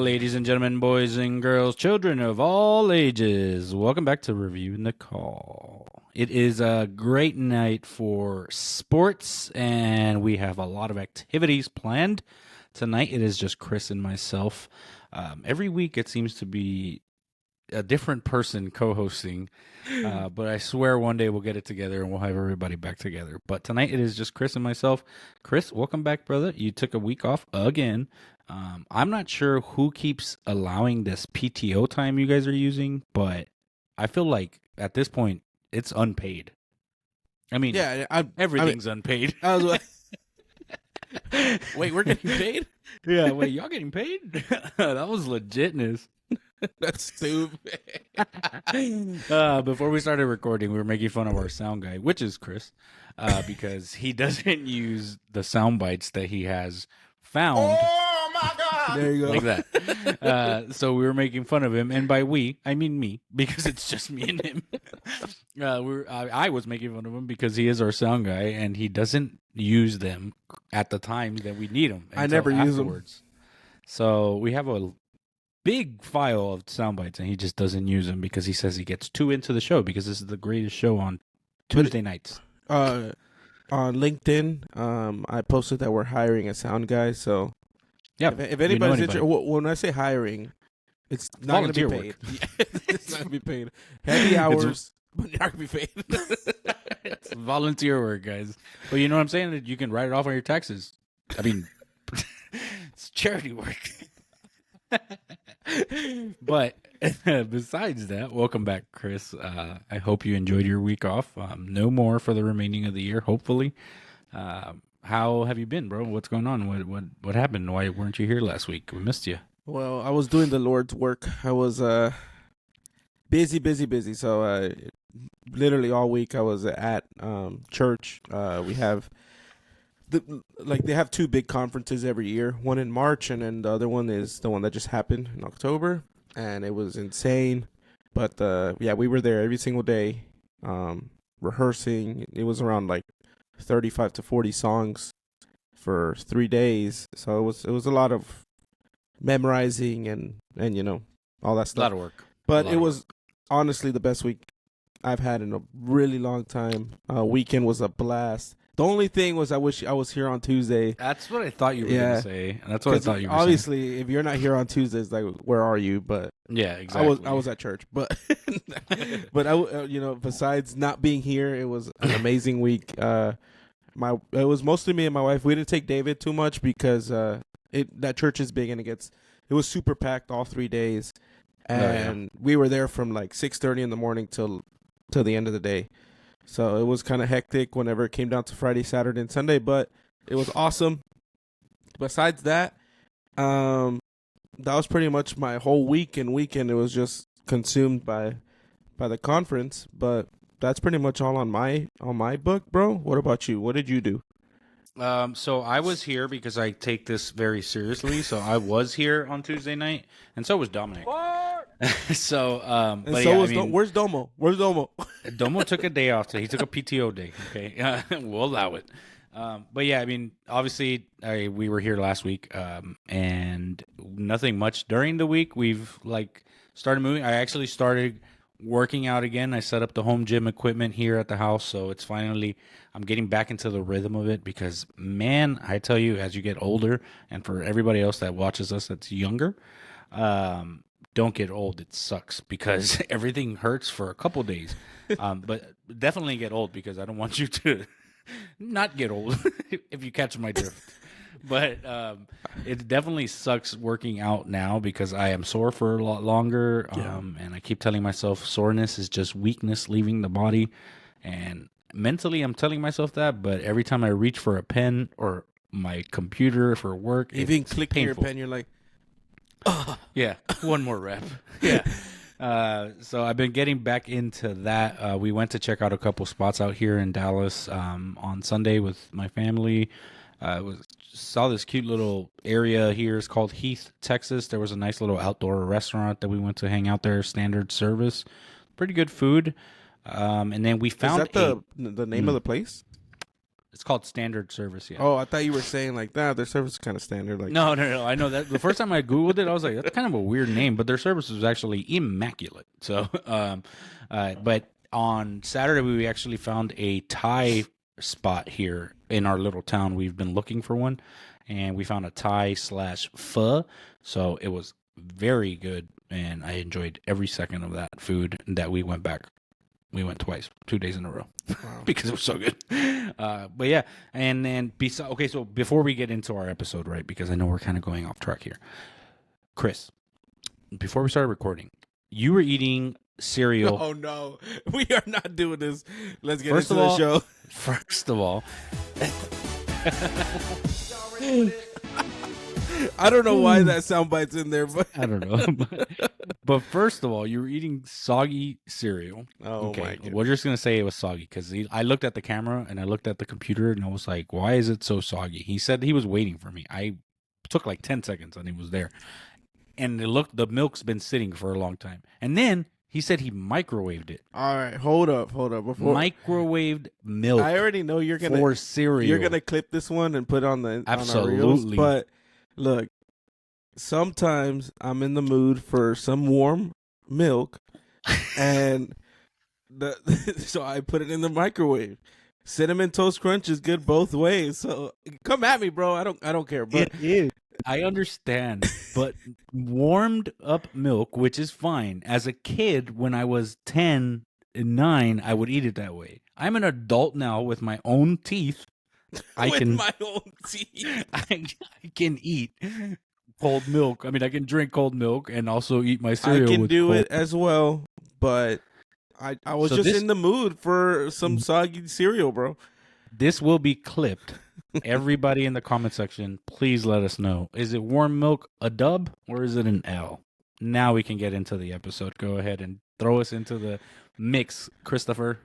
Ladies and gentlemen, boys and girls, children of all ages, welcome back to Reviewing the Call. It is a great night for sports, and we have a lot of activities planned. Tonight, it is just Chris and myself. Every week, it seems to be a different person co-hosting, but I swear one day we'll get it together and we'll have everybody back together. But tonight, it is just Chris and myself. Chris, welcome back, brother. You took a week off again. I'm not sure who keeps allowing this PTO time you guys are using, but I feel like at this point it's unpaid. I mean, everything's unpaid. I was like, wait, we're getting paid? Yeah, wait, y'all getting paid? That was legitness. That's stupid. Before we started recording, we were making fun of our sound guy, which is Chris, because he doesn't use the sound bites that he has found. Oh my God! There you go. Like that. So we were making fun of him, and by we, I mean me, because it's just me and him. I was making fun of him because he is our sound guy, and he doesn't use them at the time that we need them. I never use them. So we have a big file of sound bites, and he just doesn't use them because he says he gets too into the show because this is the greatest show on Tuesday nights. On LinkedIn, I posted that we're hiring a sound guy. So yeah, if anybody's interested, when I say hiring, it's not going to be paid. It's not going to be paid. Heavy hours, but not going to be paid. It's volunteer work, guys. But you know what I'm saying? That you can write it off on your taxes. I mean, it's charity work. But besides that, welcome back, Chris. I hope you enjoyed your week off. No more for the remaining of the year, hopefully. How have you been, bro? What's going on? What happened? Why weren't you here last week? We missed you. Well, I was doing the Lord's work. I was busy. So literally all week I was at church. We have they have two big conferences every year, one in March, and then the other one is the one that just happened in October, and it was insane. But we were there every single day, rehearsing. It was around like 35 to 40 songs for 3 days, so it was a lot of memorizing and you know, all that stuff. A lot of work. But it was honestly the best week I've had in a really long time. Weekend was a blast. The only thing was I wish I was here on Tuesday. That's what I thought you were going to say. That's what I thought you were obviously, saying. If you're not here on Tuesdays, like, where are you? But yeah, exactly. I was at church, but besides not being here, it was an amazing week. It was mostly me and my wife. We didn't take David too much because that church is big and it was super packed all 3 days, and we were there from like 6:30 in the morning till the end of the day. So it was kind of hectic whenever it came down to Friday, Saturday, and Sunday, but it was awesome. Besides that, that was pretty much my whole week and weekend. It was just consumed by the conference, but that's pretty much all on my book, bro. What about you? What did you do? So I was here because I take this very seriously. So I was here on Tuesday night, and so was Dominic. Where's Domo? Where's Domo? Domo took a day off today. He took a PTO day. Okay, we'll allow it. But yeah, I mean, obviously, we were here last week, and nothing much during the week. We've started moving. I actually started working out again. I set up the home gym equipment here at the house, so it's finally I'm getting back into the rhythm of it because, man, I tell you, as you get older, and for everybody else that watches us that's younger, don't get old. It sucks because everything hurts for a couple days. But definitely get old because I don't want you to not get old if you catch my drift. But it definitely sucks working out now because I am sore for a lot longer. And I keep telling myself soreness is just weakness leaving the body. And mentally I'm telling myself that, but every time I reach for a pen or my computer for work, even clicking your pen, you're like, oh. Yeah, one more rep. Yeah. So I've been getting back into that. We went to check out a couple spots out here in Dallas on Sunday with my family. Saw this cute little area here. It's called Heath, Texas. There was a nice little outdoor restaurant that we went to hang out there. Standard service, pretty good food. And then we found the name of the place. It's called standard service. Yeah. Oh, I thought you were saying like that. Their service is kind of standard. Like No. I know that the first time I Googled it, I was like, that's kind of a weird name, but their service was actually immaculate. So, but on Saturday, we actually found a Thai spot here in our little town. We've been looking for one, and we found a Thai/pho. So it was very good, and I enjoyed every second of that food that we went back. We went twice, 2 days in a row, wow. because it was so good. But yeah, and then okay, so before we get into our episode, right? Because I know we're kind of going off track here, Chris. Before we started recording, you were eating cereal. Oh no, we are not doing this. Let's get First into of the all- show. First of all, I don't know why that soundbite's in there, but I don't know. But first of all, you were eating soggy cereal. oh Okay, my god. we're just gonna say it was soggy because I looked at the camera and I looked at the computer and I was like, "Why is it so soggy?" He said he was waiting for me. I took like 10 seconds and he was there, and the milk's been sitting for a long time. And then he said he microwaved it. All right, hold up. Before Microwaved milk I already know you're gonna for cereal. you're gonna clip this one and put it on the Absolutely. on our reels, but look, sometimes I'm in the mood for some warm milk, and so I put it in the microwave. Cinnamon Toast Crunch is good both ways. So come at me, bro. I don't care. But It is. I understand, but warmed up milk, which is fine. As a kid, when I was 10 and 9, I would eat it that way. I'm an adult now with my own teeth. I with can my own teeth. I can eat cold milk. I mean, I can drink cold milk and also eat my cereal. I can with do cold. it as well, but I was So just this- in the mood for some soggy cereal, bro. This will be clipped. Everybody in the comment section, please let us know. Is it warm milk a dub or is it an L? Now we can get into the episode. Go ahead and throw us into the mix, Christopher.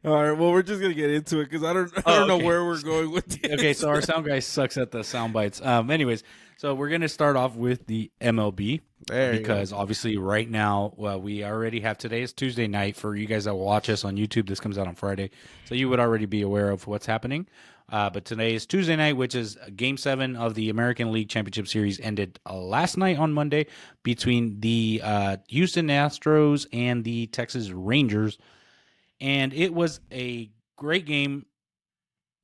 All right, well, we're just gonna get into it because I don't know okay. where we're going with this. Okay, so our sound guy sucks at the sound bites. Anyways, so we're gonna start off with the MLB There you because obviously right now, we already have today is Tuesday night. For you guys that will watch us on YouTube, this comes out on Friday, so you would already be aware of what's happening. But today is Tuesday night, which is Game 7 of the American League Championship Series ended last night on Monday between the Houston Astros and the Texas Rangers. And it was a great game.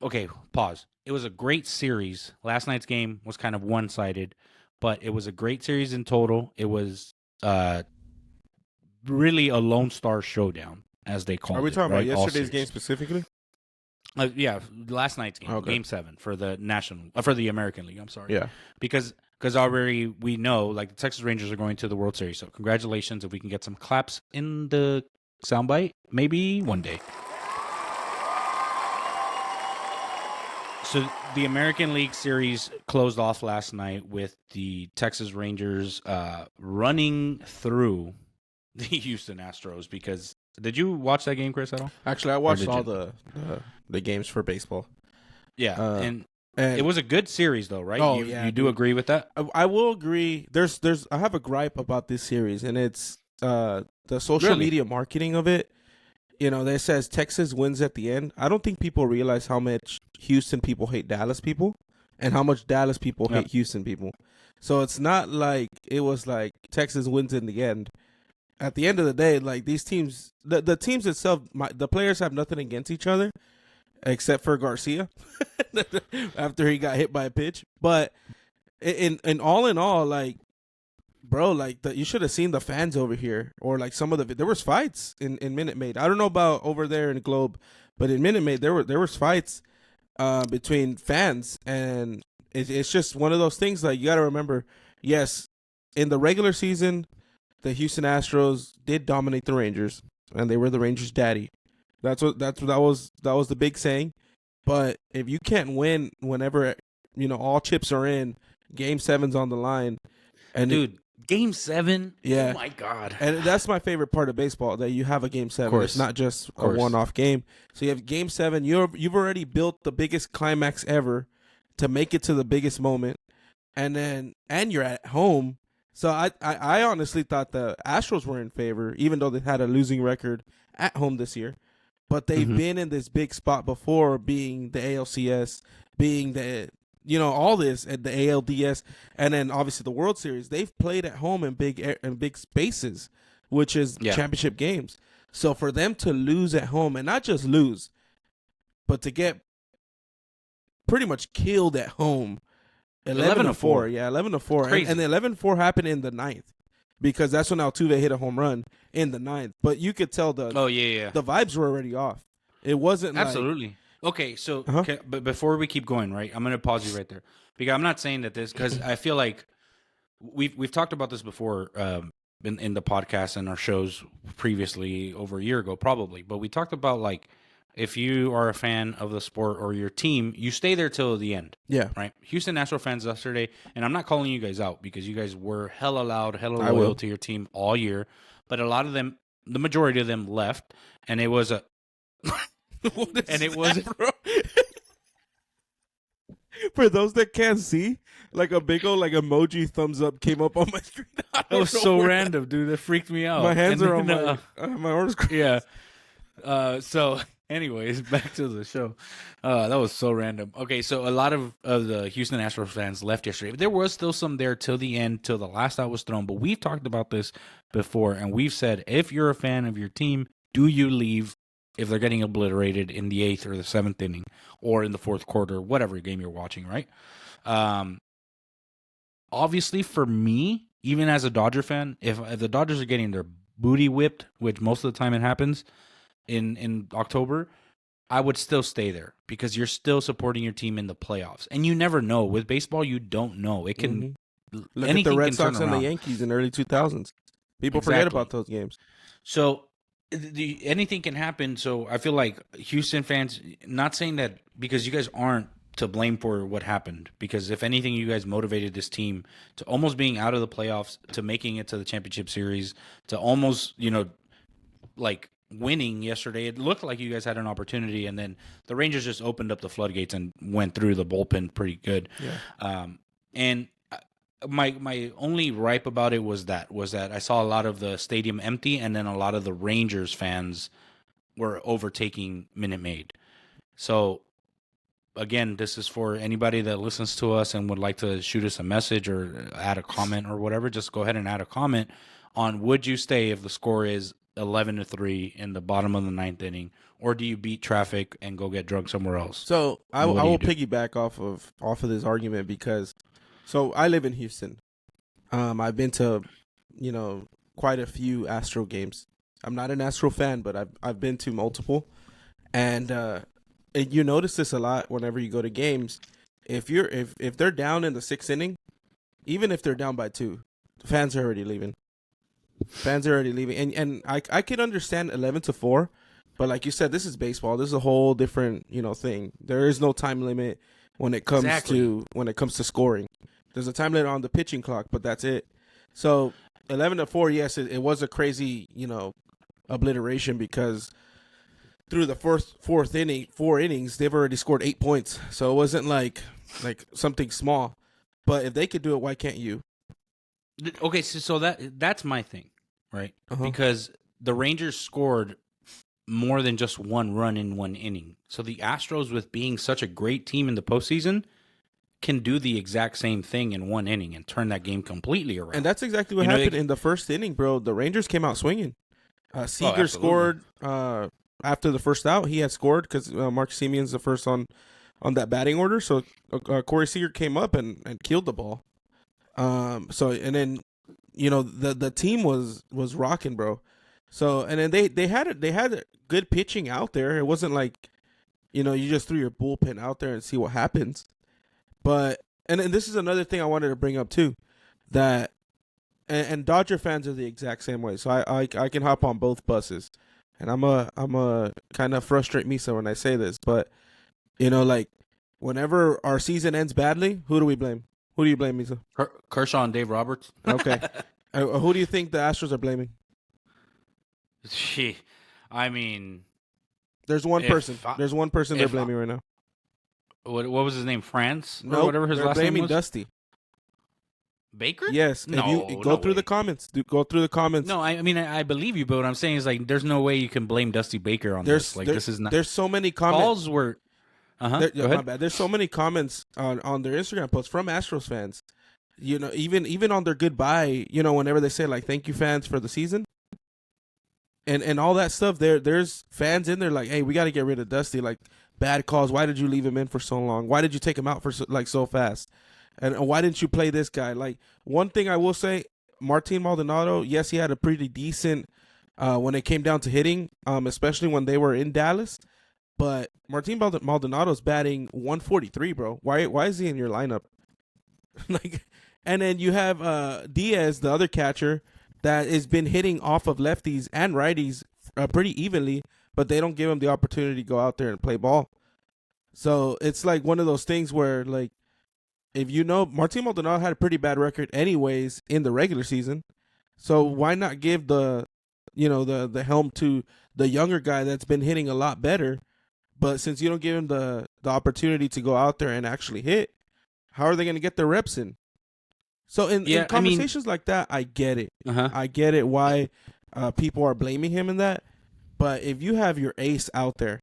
Okay, pause. It was a great series. Last night's game was kind of one-sided, but it was a great series in total. It was really a Lone Star showdown, as they call it. Are we talking right? about All yesterday's series. game specifically? Yeah, last night's game, Okay. Game 7 for the for the American League. I'm sorry. Yeah. Because already we know, like, the Texas Rangers are going to the World Series. So congratulations if we can get some claps in the soundbite, maybe one day. So the American League Series closed off last night with the Texas Rangers running through the Houston Astros. Because did you watch that game, Chris, at all? Actually, I watched did all you? the games for baseball, Yeah, and it was a good series, though, right? Oh, you, yeah, you do dude. agree with that? I will agree. I have a gripe about this series, and it's the social Really? media marketing of it. You know, that says Texas wins at the end. I don't think people realize how much Houston people hate Dallas people, and how much Dallas people Yep. hate Houston people. So it's not like it was like Texas wins in the end. At the end of the day, like these teams, the teams itself, the players have nothing against each other, except for Garcia after he got hit by a pitch. But in all, like, bro, like you should have seen the fans over here, or like some of there was fights in Minute Maid. I don't know about over there in the Globe, but in Minute Maid there was fights between fans, and it's just one of those things. Like, you got to remember, yes, in the regular season, the Houston Astros did dominate the Rangers, and they were the Rangers' daddy. That was the big saying. But if you can't win whenever, you know, all chips are in, Game 7's on the line, and Dude, Game 7? Yeah. Oh, my God. and that's my favorite part of baseball, that you have a Game 7. course. It's not just a course. one-off game. So you have Game 7. You've already built the biggest climax ever to make it to the biggest moment, and you're at home, So I honestly thought the Astros were in favor, even though they had a losing record at home this year. But they've been in this big spot before, being the ALCS, being the all this at the ALDS, and then obviously the World Series. They've played at home in big spaces, which is championship games. So for them to lose at home, and not just lose, but to get pretty much killed at home, 11-4. Yeah, 11-4. And the 11-4 happened in the ninth, because that's when Altuve hit a home run in the ninth. But you could tell the vibes were already off. It wasn't absolutely. Okay, so but before we keep going, right, I'm going to pause you right there, because I'm not saying that this, because I feel like we've talked about this before in the podcast and our shows previously, over a year ago probably, but we talked about, like, if you are a fan of the sport or your team, you stay there till the end. Yeah. Right? Houston Astros fans yesterday, and I'm not calling you guys out, because you guys were hella loud, hella loyal to your team all year, but a lot of them, the majority of them, left, and it was a bro? For those that can't see, like a big old emoji thumbs up came up on my screen. That was so random, dude. That freaked me out. My hands are on my arms. Yeah. So, anyways, back to the show. That was so random. Okay, so a lot of the Houston Astros fans left yesterday. There was still some there till the end, till the last out was thrown. But we've talked about this before, and we've said, if you're a fan of your team, do you leave if they're getting obliterated in the 8th or the 7th inning, or in the 4th quarter, whatever game you're watching, right? Obviously, for me, even as a Dodger fan, if the Dodgers are getting their booty whipped, which most of the time it happens in October, I would still stay there, because you're still supporting your team in the playoffs. And you never know. With baseball, you don't know. It can look at the Red Sox and the Yankees in early 2000s. People forget about those games. So anything can happen. So I feel like Houston fans, not saying that because you guys aren't to blame for what happened, because if anything, you guys motivated this team to almost being out of the playoffs, to making it to the championship series, to almost, like winning yesterday. It looked like you guys had an opportunity, and then the Rangers just opened up the floodgates and went through the bullpen pretty good. Yeah. And my only gripe about it was that I saw a lot of the stadium empty, and then a lot of the Rangers fans were overtaking Minute Maid. So again, this is for anybody that listens to us and would like to shoot us a message or add a comment or whatever. Just go ahead and add a comment on, would you stay if the score is 11-3 in the bottom of the 9th inning, or do you beat traffic and go get drunk somewhere else? So I will piggyback off of this argument, because so I live in Houston. I've been to quite a few Astro games. I'm not an Astro fan, but I've been to multiple, and you notice this a lot whenever you go to games. If they're down in the 6th inning, even if they're down by 2, the fans are already leaving. And I can understand 11-4, but like you said, this is baseball. This is a whole different thing. There is no time limit when it comes to scoring. There's a time limit on the pitching clock, but that's it. So 11-4, yes, it was a crazy obliteration, because through the four innings, they've already scored 8 points. So it wasn't like something small. But if they could do it, why can't you? Okay, so that's my thing, right? Because the Rangers scored more than just one run in one inning. So the Astros, with being such a great team in the postseason, can do the exact same thing in one inning and turn that game completely around. And that's exactly what happened in the first inning, bro. The Rangers came out swinging. Seager scored after the first out. He had scored because Mark Semion's the first on that batting order. So Corey Seager came up and killed the ball. And then the team was rocking, bro. So and then they had good pitching out there. It wasn't like you just threw your bullpen out there and see what happens. But and this is another thing I wanted to bring up too, that and Dodger fans are the exact same way. So I can hop on both buses, and I'm a kind of frustrate Misa when I say this, but like whenever our season ends badly, who do we blame? Who do you blame, Misa? Kershaw and Dave Roberts. Okay. Who do you think the Astros are blaming? I mean, there's one person. There's one person they're blaming right now. What was his name? France? No, or whatever his last name was? Dusty. Baker? Yes, if you No, go no through the way. comments, go through the comments. No, I mean I believe you, but what I'm saying is like there's no way you can blame Dusty Baker on this. There's Like there this is not there's so many comments. calls were. Go My ahead. bad. There's so many comments on their Instagram posts from Astros fans. Even on their goodbye, whenever they say like "thank you fans for the season" and all that stuff, there's fans in there like, "Hey, we got to get rid of Dusty. Like bad calls. Why did you leave him in for so long? Why did you take him out for so fast? And why didn't you play this guy?" Like one thing I will say, Martin Maldonado, yes, he had a pretty decent when it came down to hitting, especially when they were in Dallas. But Martin Maldonado's batting 143, bro. Why is he in your lineup? Like, and then you have Diaz, the other catcher, that has been hitting off of lefties and righties pretty evenly, but they don't give him the opportunity to go out there and play ball. So it's like one of those things where, like, if Martin Maldonado had a pretty bad record anyways in the regular season, so why not give the helm to the younger guy that's been hitting a lot better? But since you don't give him the opportunity to go out there and actually hit, how are they going to get their reps in? So in conversations like that, I get it. I get it why people are blaming him in that. But if you have your ace out there,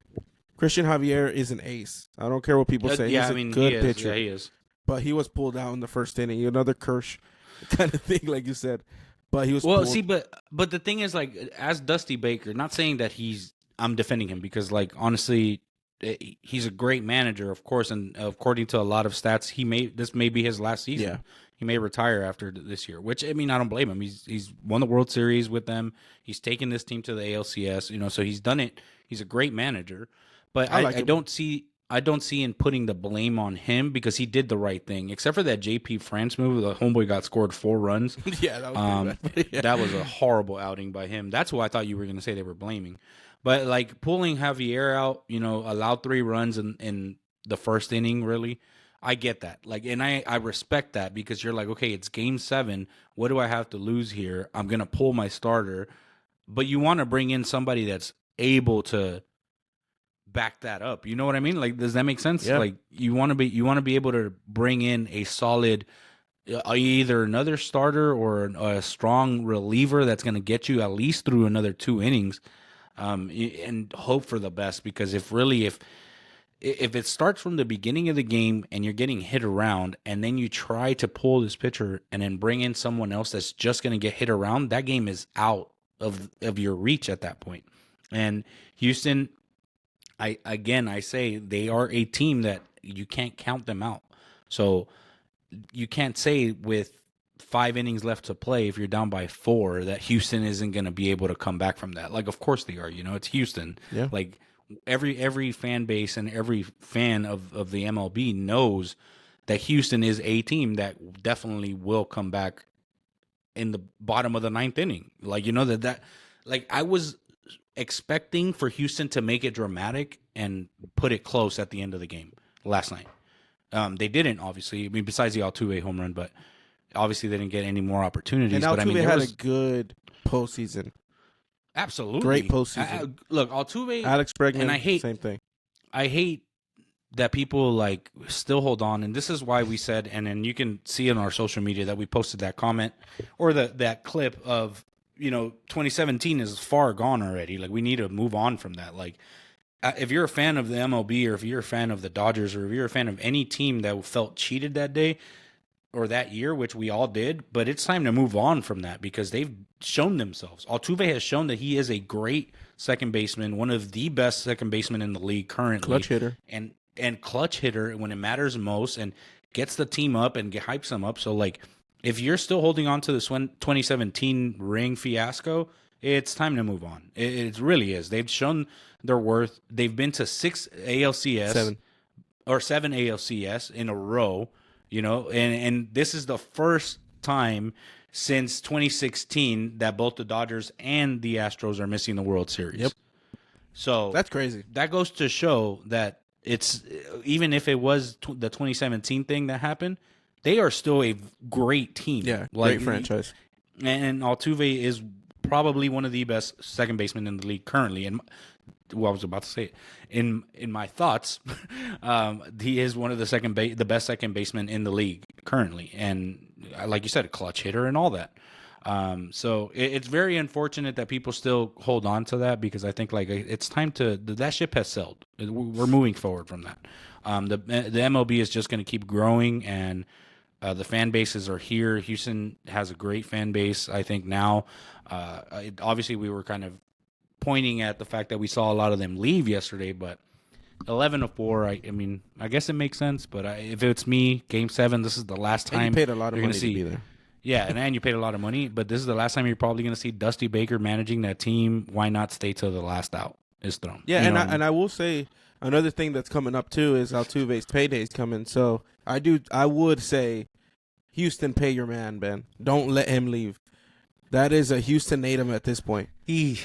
Christian Javier is an ace. I don't care what people say. He's a good pitcher. Yeah, he is. But he was pulled out in the first inning. Another Kirsch kind of thing, like you said. But he was pulled. See, but the thing is, like, as Dusty Baker, not saying that I'm defending him because, like, honestly, he's a great manager, of course, and according to a lot of stats, this may be his last season. Yeah. He may retire after this year, which, I mean, I don't blame him. He's won the World Series with them. He's taken this team to the ALCS, so he's done it. He's a great manager, but I don't see in putting the blame on him because he did the right thing, except for that JP France move. The homeboy got scored 4 runs. Yeah, that was pretty bad. That was a horrible outing by him. That's who I thought you were going to say they were blaming. But, like, pulling Javier out, allowed 3 runs in the first inning, really, I get that. Like, and I respect that because you're like, okay, it's game 7. What do I have to lose here? I'm going to pull my starter. But you want to bring in somebody that's able to back that up. You know what I mean? Like, does that make sense? Yeah. Like, you want to be able to bring in a solid, either another starter or a strong reliever that's going to get you at least through another 2 innings. And hope for the best, because if it starts from the beginning of the game and you're getting hit around and then you try to pull this pitcher and then bring in someone else that's just going to get hit around, that game is out of your reach at that point. And Houston, I say they are a team that you can't count them out. So you can't say with 5 innings left to play, if you're down by 4, that Houston isn't going to be able to come back from that. Like, of course they are. It's Houston. Yeah. Like, every fan base and every fan of the MLB knows that Houston is a team that definitely will come back in the bottom of the 9th inning. Like, that like, I was expecting for Houston to make it dramatic and put it close at the end of the game last night. They didn't, obviously. I mean, besides the Altuve home run, but obviously they didn't get any more opportunities. And but Altuve I mean, had a good postseason. Absolutely. Great postseason. Look, Altuve, Alex Bregman, and same thing. I hate that people, like, still hold on, and this is why we said, and then you can see in our social media that we posted that comment or that clip of, 2017 is far gone already. Like, we need to move on from that. Like, if you're a fan of the MLB, or if you're a fan of the Dodgers, or if you're a fan of any team that felt cheated that day or that year, which we all did, but it's time to move on from that because they've shown themselves. Altuve has shown that he is a great second baseman, one of the best second basemen in the league currently. Clutch hitter. And clutch hitter when it matters most, and gets the team up and hypes them up. So, like, if you're still holding on to this 2017 ring fiasco, it's time to move on. It really is. They've shown their worth. They've been to 6 ALCS. 7 ALCS in a row. And this is the first time since 2016 that both the Dodgers and the Astros are missing the World Series. Yep. So that's crazy. That goes to show that it's, even if it was the 2017 thing that happened, they are still a great team. Yeah, great franchise. And Altuve is probably one of the best second basemen in the league currently. And I was about to say it. In my thoughts, he is one of the best second basemen in the league currently, and like you said, a clutch hitter and all that. So it's very unfortunate that people still hold on to that, because I think like it's time to that ship has sailed. We're moving forward from that. The MLB is just going to keep growing, and the fan bases are here. Houston has a great fan base, I think now. Obviously, we were kind of pointing at the fact that we saw a lot of them leave yesterday, but 11-4. I mean, I guess it makes sense. But if it's me, Game 7, this is the last time you paid a lot of you're money going to see. be there. Yeah, and you paid a lot of money, but this is the last time you're probably going to see Dusty Baker managing that team. Why not stay till the last out is thrown? Yeah, and I will say another thing that's coming up too is Altuve's payday's coming. So I would say, Houston, pay your man, Ben. Don't let him leave. That is a Houston native at this point. I'm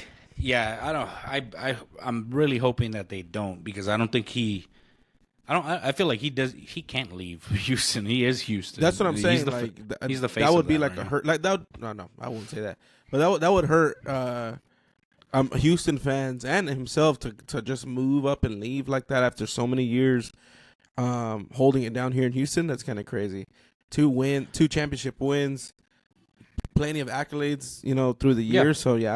really hoping that they don't, because I don't think I feel like he can't leave Houston. He is Houston. That's what I'm saying. He's the face. That would of be that like right a now. hurt. Like that. No, I wouldn't say that. But that would hurt Houston fans and himself to just move up and leave like that after so many years holding it down here in Houston. That's kind of crazy. 2 championship wins, plenty of accolades, through the years. Yeah. So yeah,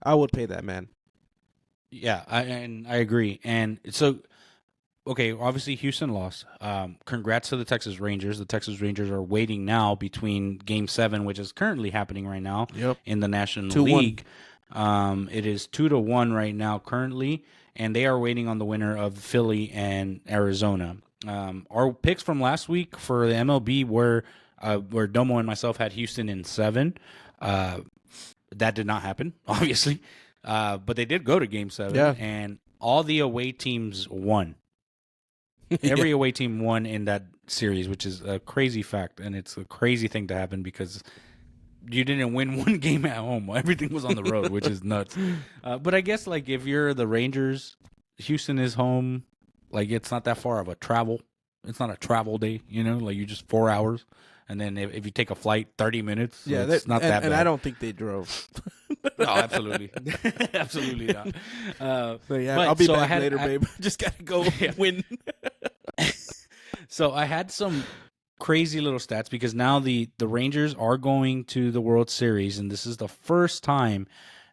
I would pay that man. Yeah, I agree. And so, okay, obviously Houston lost. Congrats to the Texas Rangers. The Texas Rangers are waiting now between Game 7, which is currently happening right now in the National 2-1. League. It is 2-1 right now currently, and they are waiting on the winner of Philly and Arizona. Our picks from last week for the MLB were where Domo and myself had Houston in 7. That did not happen, obviously. But they did go to Game 7, and all the away teams won. Every away team won in that series, which is a crazy fact, and it's a crazy thing to happen because you didn't win one game at home. Everything was on the road, which is nuts. But I guess like if you're the Rangers, Houston is home. Like it's not that far of a travel. It's not a travel day, like you just 4 hours. And then if you take a flight, 30 minutes. So Yeah, it's not that bad. And I don't think they drove. No, absolutely. Absolutely not. So yeah, I'll be back later, babe. Just got to go win. So I had some crazy little stats because now the Rangers are going to the World Series, and this is the first time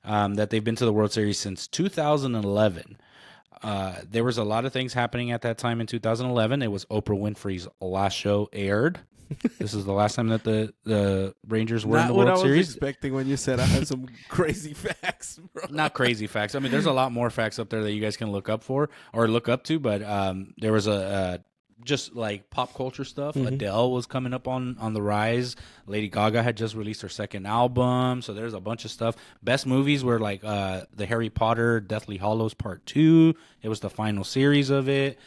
that they've been to the World Series since 2011. There was a lot of things happening at that time in 2011. It was Oprah Winfrey's last show aired. This is the last time that the Rangers were in the World Series. Not what I was expecting when you said I had some crazy facts, bro. Not crazy facts. I mean, there's a lot more facts up there that you guys can look up to, but there was a just like pop culture stuff. Mm-hmm. Adele was coming up on the rise. Lady Gaga had just released her second album, so there's a bunch of stuff. Best movies were like the Harry Potter Deathly Hallows Part 2. It was the final series of it.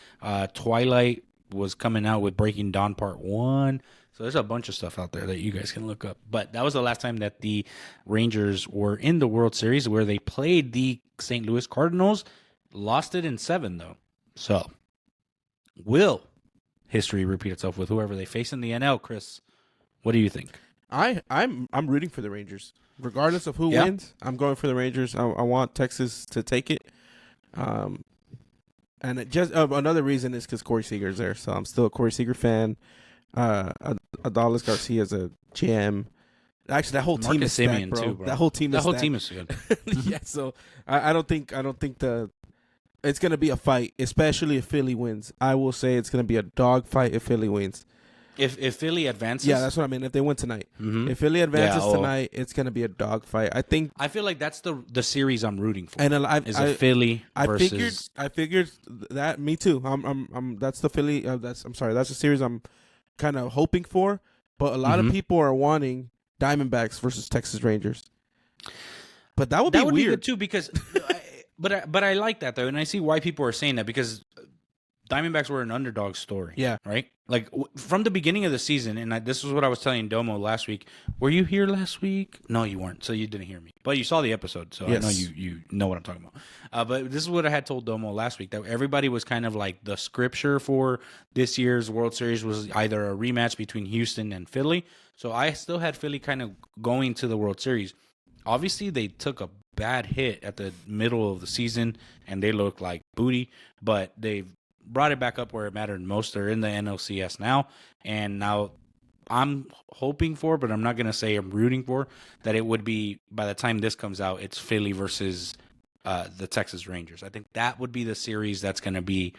Twilight was coming out with Breaking Dawn Part 1. So there's a bunch of stuff out there that you guys can look up. But that was the last time that the Rangers were in the World Series, where they played the St. Louis Cardinals. Lost it in 7, though. So will history repeat itself with whoever they face in the NL, Chris? What do you think? I'm rooting for the Rangers. Regardless of who wins, I'm going for the Rangers. I want Texas to take it. And it just another reason is because Corey Seager's there. So I'm still a Corey Seager fan. Adolis Garcia is a GM. Actually, that whole team is stacked, bro. Too, bro. That whole team is good. Yeah, so I don't think it's gonna be a fight, especially if Philly wins. I will say it's gonna be a dog fight if Philly wins. If Philly advances, yeah, that's what I mean. If they win tonight, if Philly advances tonight, it's gonna be a dog fight. I feel like that's the series I'm rooting for. And Philly versus. I figured that. Me too. That's the Philly. That's the series I'm kind of hoping for. But a lot of people are wanting Diamondbacks versus Texas Rangers. But that would be weird be good too, because. But I like that though, and I see why people are saying that, because Diamondbacks were an underdog story. Yeah. Right? Like, from the beginning of the season, and this is what I was telling Domo last week. Were you here last week? No, you weren't, so you didn't hear me. But you saw the episode, so yes. I know you know what I'm talking about. But this is what I had told Domo last week, that everybody was kind of like the scripture for this year's World Series was either a rematch between Houston and Philly. So I still had Philly kind of going to the World Series. Obviously, they took a bad hit at the middle of the season, and they look like booty, but they've brought it back up where it mattered most. They're in the NLCS now, and now I'm hoping for, but I'm not gonna say I'm rooting for, that it would be by the time this comes out, it's Philly versus the Texas Rangers. I think that would be the series that's gonna be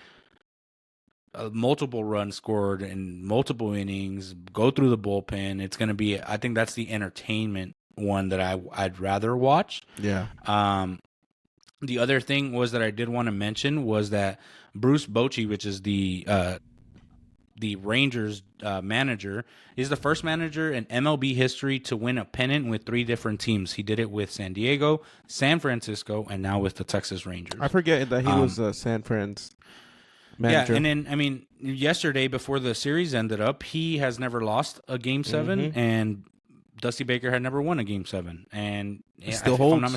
multiple runs scored in multiple innings, go through the bullpen. It's gonna be. I think that's the entertainment one that I'd rather watch. Yeah. The other thing was that I did want to mention was that Bruce Bochy, which is the Rangers manager, is the first manager in MLB history to win a pennant with 3 different teams. He did it with San Diego, San Francisco, and now with the Texas Rangers. I forget that he was San Fran's manager. Yeah, and then, I mean, yesterday before the series ended up, he has never lost a Game 7, and Dusty Baker had never won a Game 7. And still if holds. I'm not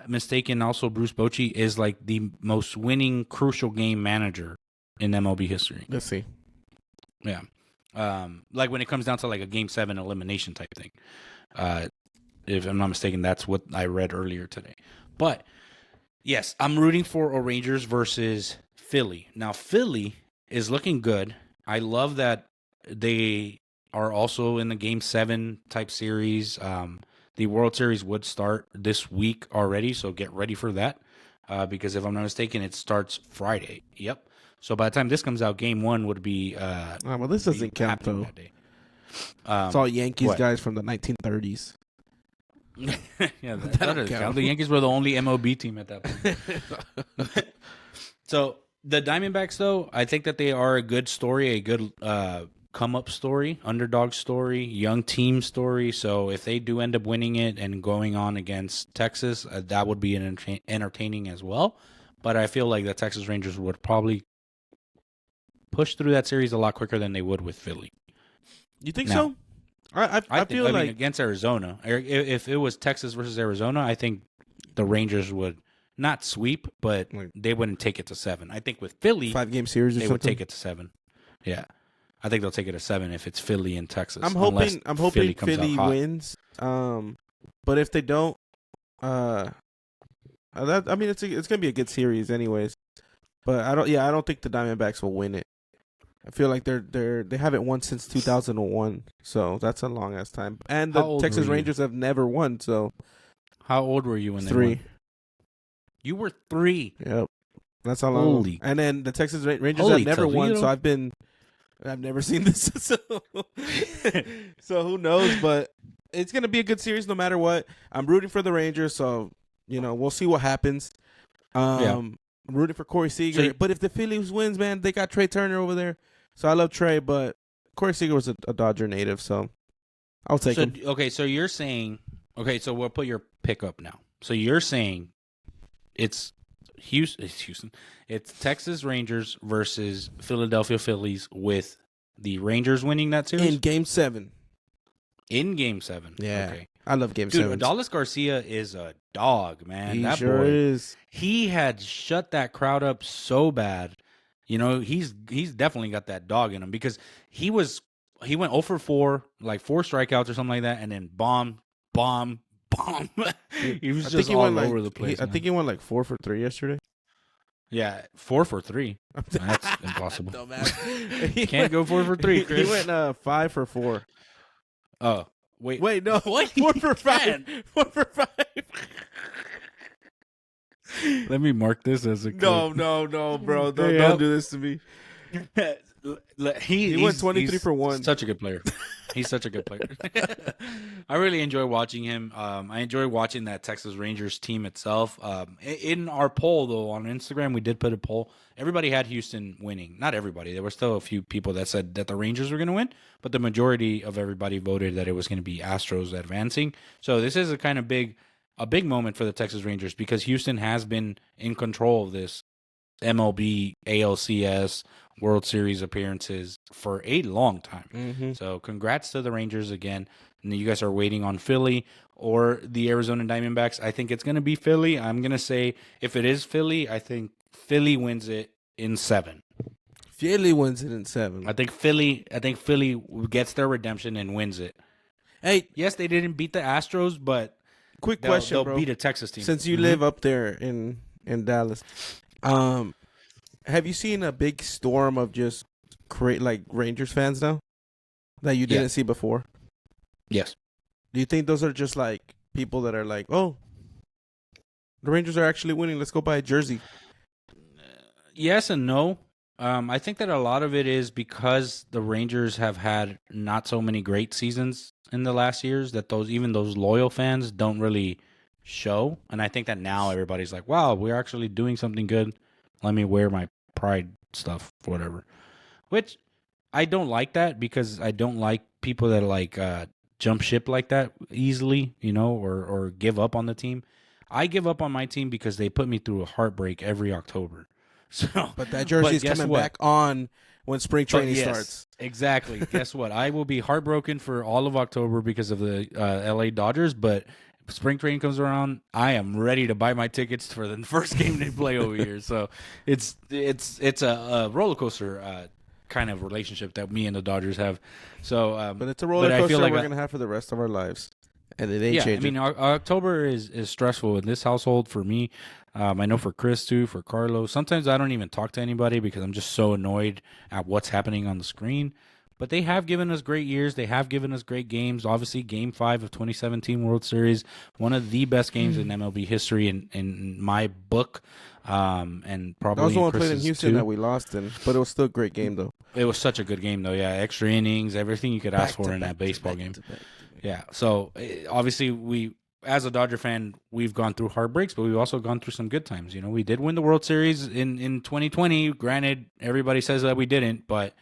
mistaken, also Bruce Bochy is like the most winning crucial game manager in MLB history. Let's see. Yeah. Like when it comes down to like a Game 7 elimination type thing. If I'm not mistaken, that's what I read earlier today. But yes, I'm rooting for a Rangers versus Philly. Now, Philly is looking good. I love that they are also in the Game 7 type series. The World Series would start this week already, so get ready for that. Because if I'm not mistaken, it starts Friday. Yep. So by the time this comes out, Game 1 would be. Well, this doesn't count though. That day. It's all Yankees what? guys from the 1930s. Yeah, that doesn't count. The Yankees were the only MLB team at that point. So the Diamondbacks, though, I think that they are a good story, a good come-up story, underdog story, young team story. So if they do end up winning it and going on against Texas, that would be entertaining as well. But I feel like the Texas Rangers would probably push through that series a lot quicker than they would with Philly. You think so? I feel like against Arizona, if it was Texas versus Arizona, I think the Rangers would not sweep, but they wouldn't take it to 7. I think with Philly, 5-game series, they would take it to 7. Yeah, I think they'll take it to 7 if it's Philly and Texas. I'm hoping Philly wins. But if they don't, it's gonna be a good series anyways. But I don't think the Diamondbacks will win it. I feel like they haven't won since 2001, so that's a long ass time. And the Texas Rangers have never won. So, how old were you when 3. They won? You were 3. Yep, that's how long. Holy. And then the Texas Rangers have never won, so I've never seen this. So who knows? But it's gonna be a good series no matter what. I'm rooting for the Rangers, so we'll see what happens. I'm rooting for Corey Seager, but if the Phillies wins, man, they got Trey Turner over there. So I love Trey, but Corey Seager was a Dodger native, so I'll take him. Okay, so you're saying, so we'll put your pick up now. So you're saying it's Houston. It's Texas Rangers versus Philadelphia Phillies with the Rangers winning that series? In Game 7. In Game 7. Yeah. Okay. I love Game 7. Dude, Adolis Garcia is a dog, man. That sure boy is. He had shut that crowd up so bad. He's definitely got that dog in him because he went 0 for 4, like 4 strikeouts or something like that, and then bomb. He was just all over the place. I think he went like 4 for 3 yesterday. Yeah, 4 for 3. That's impossible. Can't go 4 for 3, Chris. He went 5 for 4. Oh, wait, no, what? 4 for 5. 4 for 5. Let me mark this as a clip. No, bro. Don't do this to me. He went 23 for 1. Such a good player. He's such a good player. I really enjoy watching him. I enjoy watching that Texas Rangers team itself. In our poll, though, on Instagram, we did put a poll. Everybody had Houston winning. Not everybody. There were still a few people that said that the Rangers were going to win, but the majority of everybody voted that it was going to be Astros advancing. So this is a big moment for the Texas Rangers because Houston has been in control of this MLB, ALCS, World Series appearances for a long time. Mm-hmm. So congrats to the Rangers again. And you guys are waiting on Philly or the Arizona Diamondbacks. I think it's going to be Philly. I'm going to say if it is Philly, I think Philly wins it in 7. Philly wins it in 7. I think Philly gets their redemption and wins it. Hey, yes, they didn't beat the Astros, but quick question, they'll bro. beat a Texas team. Since you live up there in Dallas, have you seen a big storm of just Rangers fans now? that you didn't see before? Yes. Do you think those are just like people that are like, oh, the Rangers are actually winning, let's go buy a jersey? Yes and no. I think that a lot of it is because the Rangers have had not so many great seasons in the last years that those loyal fans don't really show. And I think that now everybody's like, wow, we're actually doing something good. Let me wear my pride stuff, whatever. Which I don't like that because I don't like people that like jump ship like that easily, or give up on the team. I give up on my team because they put me through a heartbreak every October. So, But that jersey is coming back on when spring training starts. Exactly. Guess what? I will be heartbroken for all of October because of the LA Dodgers, but if spring training comes around, I am ready to buy my tickets for the first game they play over here. So it's a roller coaster kind of relationship that me and the Dodgers have. So, but it's a roller coaster like we're gonna have for the rest of our lives, and it ain't changing. I mean, October is stressful in this household for me. I know for Chris too, for Carlos. Sometimes I don't even talk to anybody because I'm just so annoyed at what's happening on the screen. But they have given us great years. They have given us great games. Obviously, Game 5 of 2017 World Series, one of the best games in MLB history in my book, and probably that was the one Chris's played in Houston too. that we lost in, but it was still a great game though. It was such a good game though. Yeah, extra innings, everything you could ask for in that baseball game. Yeah. So obviously as a Dodger fan, we've gone through heartbreaks, but we've also gone through some good times. We did win the World Series in 2020. Granted, everybody says that we didn't, but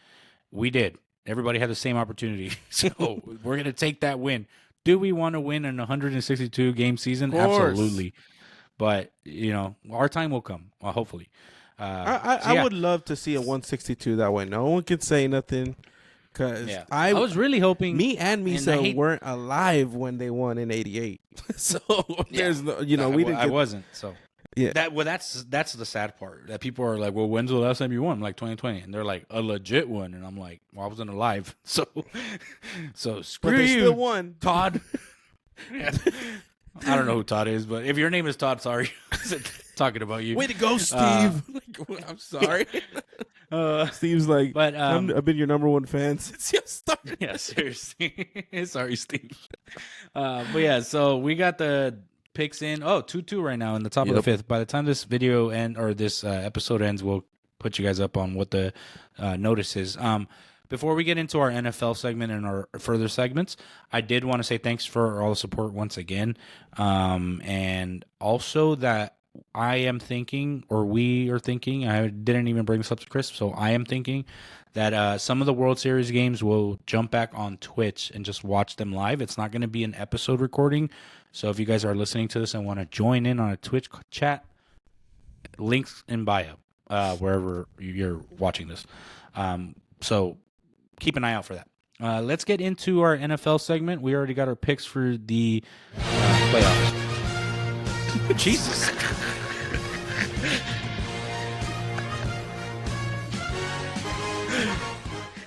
we did. Everybody had the same opportunity. So we're going to take that win. Do we want to win an 162 game season? Absolutely. But, our time will come, hopefully. I would love to see a 162 that way. No one can say nothing. Because I was really hoping me and Misa weren't alive when they won in '88, so there's no, we didn't. I wasn't. So yeah, that's the sad part. That people are like, well, when's the last time you won? I'm like 2020, and they're like a legit one, and I'm like, well, I wasn't alive, so screw but they you, still won, Todd. I don't know who Todd is, but if your name is Todd, sorry, talking about you. Way to go, Steve. I'm sorry. Steve's like, but I've been your number one fan since you started. Yeah, seriously. Sorry, Steve. But yeah, so we got the picks in. 2-2 right now in the top of the fifth. By the time this video or this episode ends, we'll put you guys up on what the notice is. Before we get into our NFL segment and our further segments, I did want to say thanks for all the support once again. And also that I am thinking, or we are thinking, I didn't even bring this up to Chris, so I am thinking that some of the World Series games will jump back on Twitch and just watch them live. It's not going to be an episode recording. So if you guys are listening to this and want to join in on a Twitch chat, links in bio, wherever you're watching this. So keep an eye out for that. Let's get into our NFL segment. We already got our picks for the playoffs. Jesus.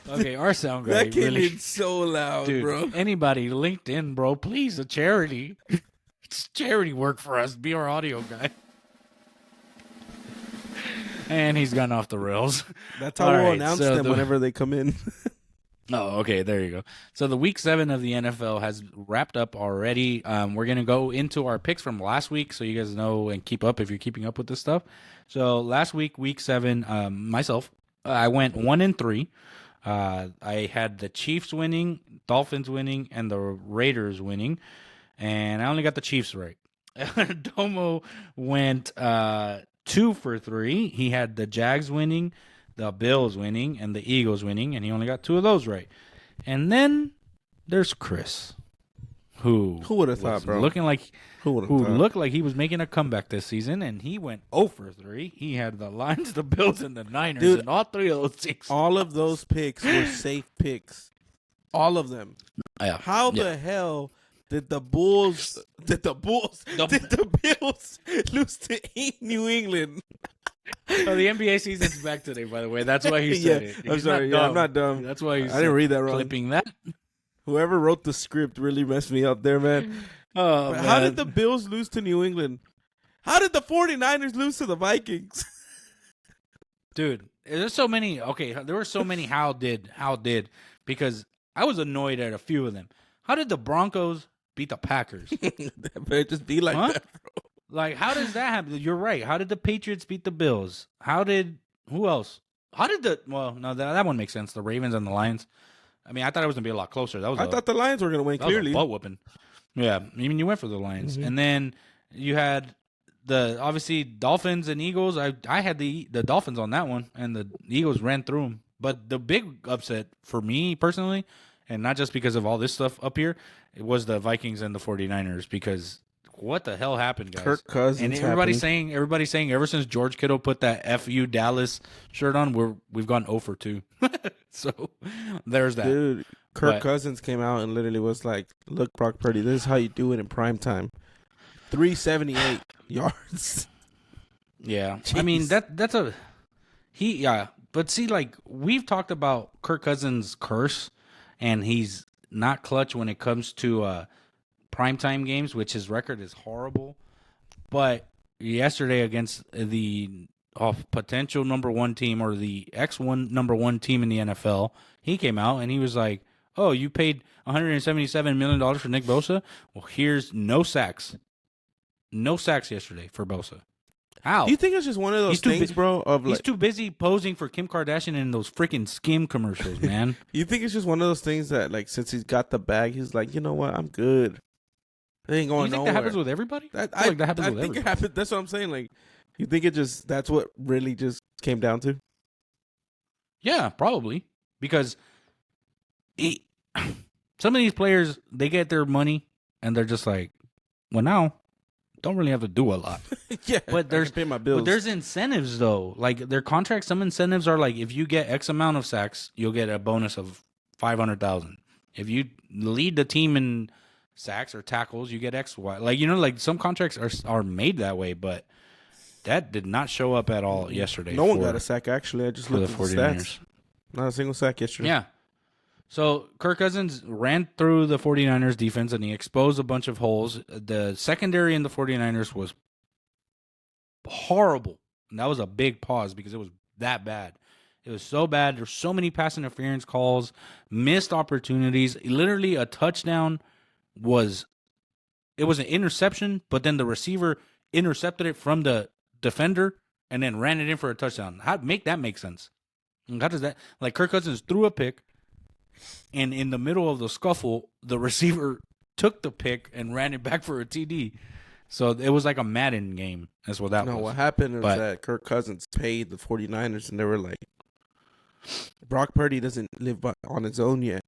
Okay, our sound guy. That came in so loud, dude, bro. Anybody, LinkedIn, bro, please, a charity. It's charity work for us. Be our audio guy. And he's gone off the rails. That's how we'll announce them whenever they come in. Oh, okay. There you go. So the week 7 of the NFL has wrapped up already. We're going to go into our picks from last week so you guys know and keep up if you're keeping up with this stuff. So last week, week 7, myself, I went 1-3. I had the Chiefs winning, Dolphins winning, and the Raiders winning. And I only got the Chiefs right. Domo went 2 for 3. He had the Jags winning, the Bills winning, and the Eagles winning, and he only got 2 of those right. And then there's Chris, who would have thought, bro? Looking like looked like he was making a comeback this season, and he went 0 for 3. He had the Lions, the Bills, and the Niners, dude, and all 3 of those picks. All of those picks were safe picks. All of them. Yeah. How the hell did the Bills lose to New England? Oh, the NBA season's back today, by the way. That's why he said it. I'm sorry. I'm not dumb. That's why I didn't read that wrong. Clipping that. Whoever wrote the script really messed me up there, man. Oh, man. How did the Bills lose to New England? How did the 49ers lose to the Vikings? Dude, there's so many. Okay, there were so many how did because I was annoyed at a few of them. How did the Broncos beat the Packers? That better just be like that, bro. Like, how does that happen? You're right. How did the Patriots beat the Bills? Who else? That one makes sense. The Ravens and the Lions. I mean, I thought it was going to be a lot closer. I thought the Lions were going to win clearly. Butt whooping. Yeah. I mean, you went for the Lions. And then you had obviously Dolphins and Eagles. I had the Dolphins on that one, and the Eagles ran through them. But the big upset for me personally, and not just because of all this stuff up here, it was the Vikings and the 49ers because what the hell happened, guys? Kirk Cousins and everybody's saying ever since George Kittle put that FU Dallas shirt on, we've gone 0 for 2. So there's that. Dude, Kirk Cousins came out and literally was like, "Look, Brock Purdy, this is how you do it in prime time. 378 yards." Yeah. Jeez. I mean, but see, like, we've talked about Kirk Cousins' curse, and he's not clutch when it comes to primetime games, which his record is horrible. But yesterday against the potential number one team or the number one team in the NFL, he came out and he was like, "Oh, you paid $177 million for Nick Bosa? Well, here's no sacks. No sacks yesterday for Bosa." How? Do you think it's just one of those things, bro? He's too busy posing for Kim Kardashian in those freaking Skim commercials, man. You think it's just one of those things that, like, since he's got the bag, he's like, you know what, I'm good. It ain't going nowhere. You think that happens with everybody? I think it happens. That's what I'm saying. Like, you think that's what really just came down to? Yeah, probably. Because some of these players, they get their money and they're just like, well, now don't really have to do a lot. Yeah, but I can pay my bills. But there's incentives though. Like their contracts, some incentives are like if you get X amount of sacks, you'll get a bonus of $500,000. If you lead the team in sacks or tackles, you get X, Y. Like like some contracts are made that way, but that did not show up at all yesterday. No one got a sack actually. I just looked at the stats. Not a single sack yesterday. Yeah. So Kirk Cousins ran through the 49ers defense and he exposed a bunch of holes. The secondary in the 49ers was horrible. And that was a big pause because it was that bad. It was so bad. There's so many pass interference calls, missed opportunities. Literally a touchdown was an interception, but then the receiver intercepted it from the defender and then ran it in for a touchdown. How make that make sense? How does that, like, Kirk Cousins threw a pick, and in the middle of the scuffle, the receiver took the pick and ran it back for a TD. So it was like a Madden game. That's what that was. No, what happened was that Kirk Cousins paid the 49ers, and they were like, Brock Purdy doesn't live on his own yet.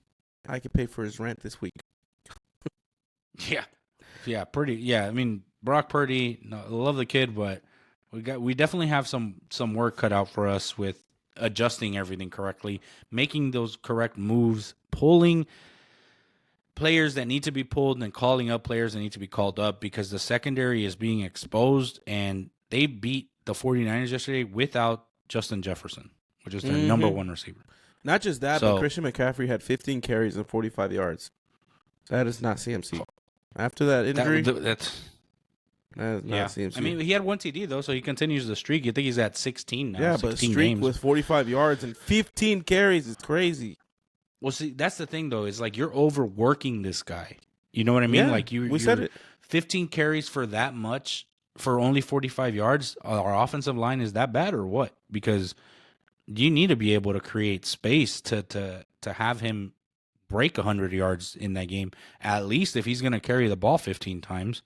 I can pay for his rent this week. Yeah. I mean, Brock Purdy, no, I love the kid, but we definitely have some work cut out for us with adjusting everything correctly, making those correct moves, pulling players that need to be pulled and calling up players that need to be called up because the secondary is being exposed, and they beat the 49ers yesterday without Justin Jefferson, which is their number one receiver. Not just that, but Christian McCaffrey had 15 carries and 45 yards. That is not CMC. After that injury, that is not CMC. I mean, he had one TD, though, so he continues the streak. You think he's at 16 now. Yeah, but a streak games. with 45 yards and 15 carries is crazy. Well, see, that's the thing, though, is like you're overworking this guy. You know what I mean? Yeah, like we said it. 15 carries for that much for only 45 yards. Our offensive line is that bad or what? Because you need to be able to create space to have him break 100 yards in that game, at least if he's going to carry the ball 15 times.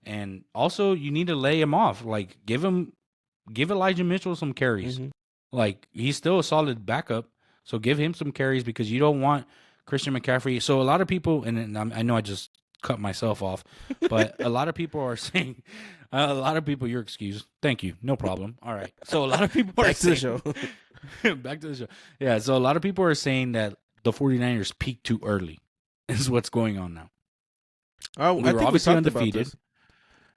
And also, you need to lay him off. Like, give Elijah Mitchell some carries. Mm-hmm. Like, he's still a solid backup, so give him some carries because you don't want Christian McCaffrey. So a lot of people, and I know I just cut myself off, but a lot of people are saying, you're excused. Thank you. No problem. All right. So a lot of people are saying, back to the show. Yeah, so a lot of people are saying that the 49ers peaked too early is what's going on now. We were obviously undefeated.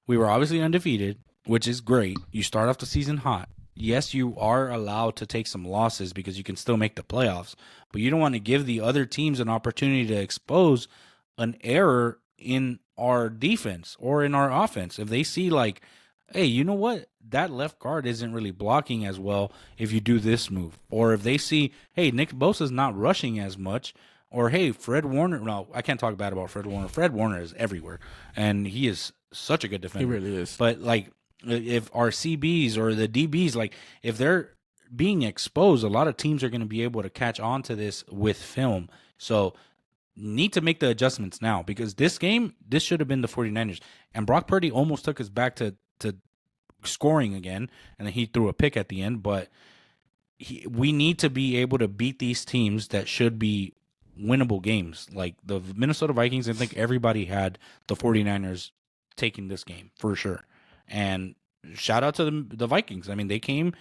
We were obviously undefeated, which is great. You start off the season hot. Yes, you are allowed to take some losses because you can still make the playoffs, but you don't want to give the other teams an opportunity to expose an error in our defense or in our offense. If they see like, hey, you know what? That left guard isn't really blocking as well if you do this move. Or if they see, hey, Nick Bosa's not rushing as much, Or, hey, Fred Warner. No, I can't talk bad about Fred Warner. Fred Warner is everywhere, and he is such a good defender. He really is. But, like, if our CBs or the DBs, like, if they're being exposed, a lot of teams are going to be able to catch on to this with film. So, need to make the adjustments now, because this game, this should have been the 49ers. And Brock Purdy almost took us back to scoring again, and then he threw a pick at the end. But we need to be able to beat these teams that should be winnable games. Like the Minnesota Vikings, I think everybody had the 49ers taking this game for sure. And shout out to the Vikings. I mean, they came,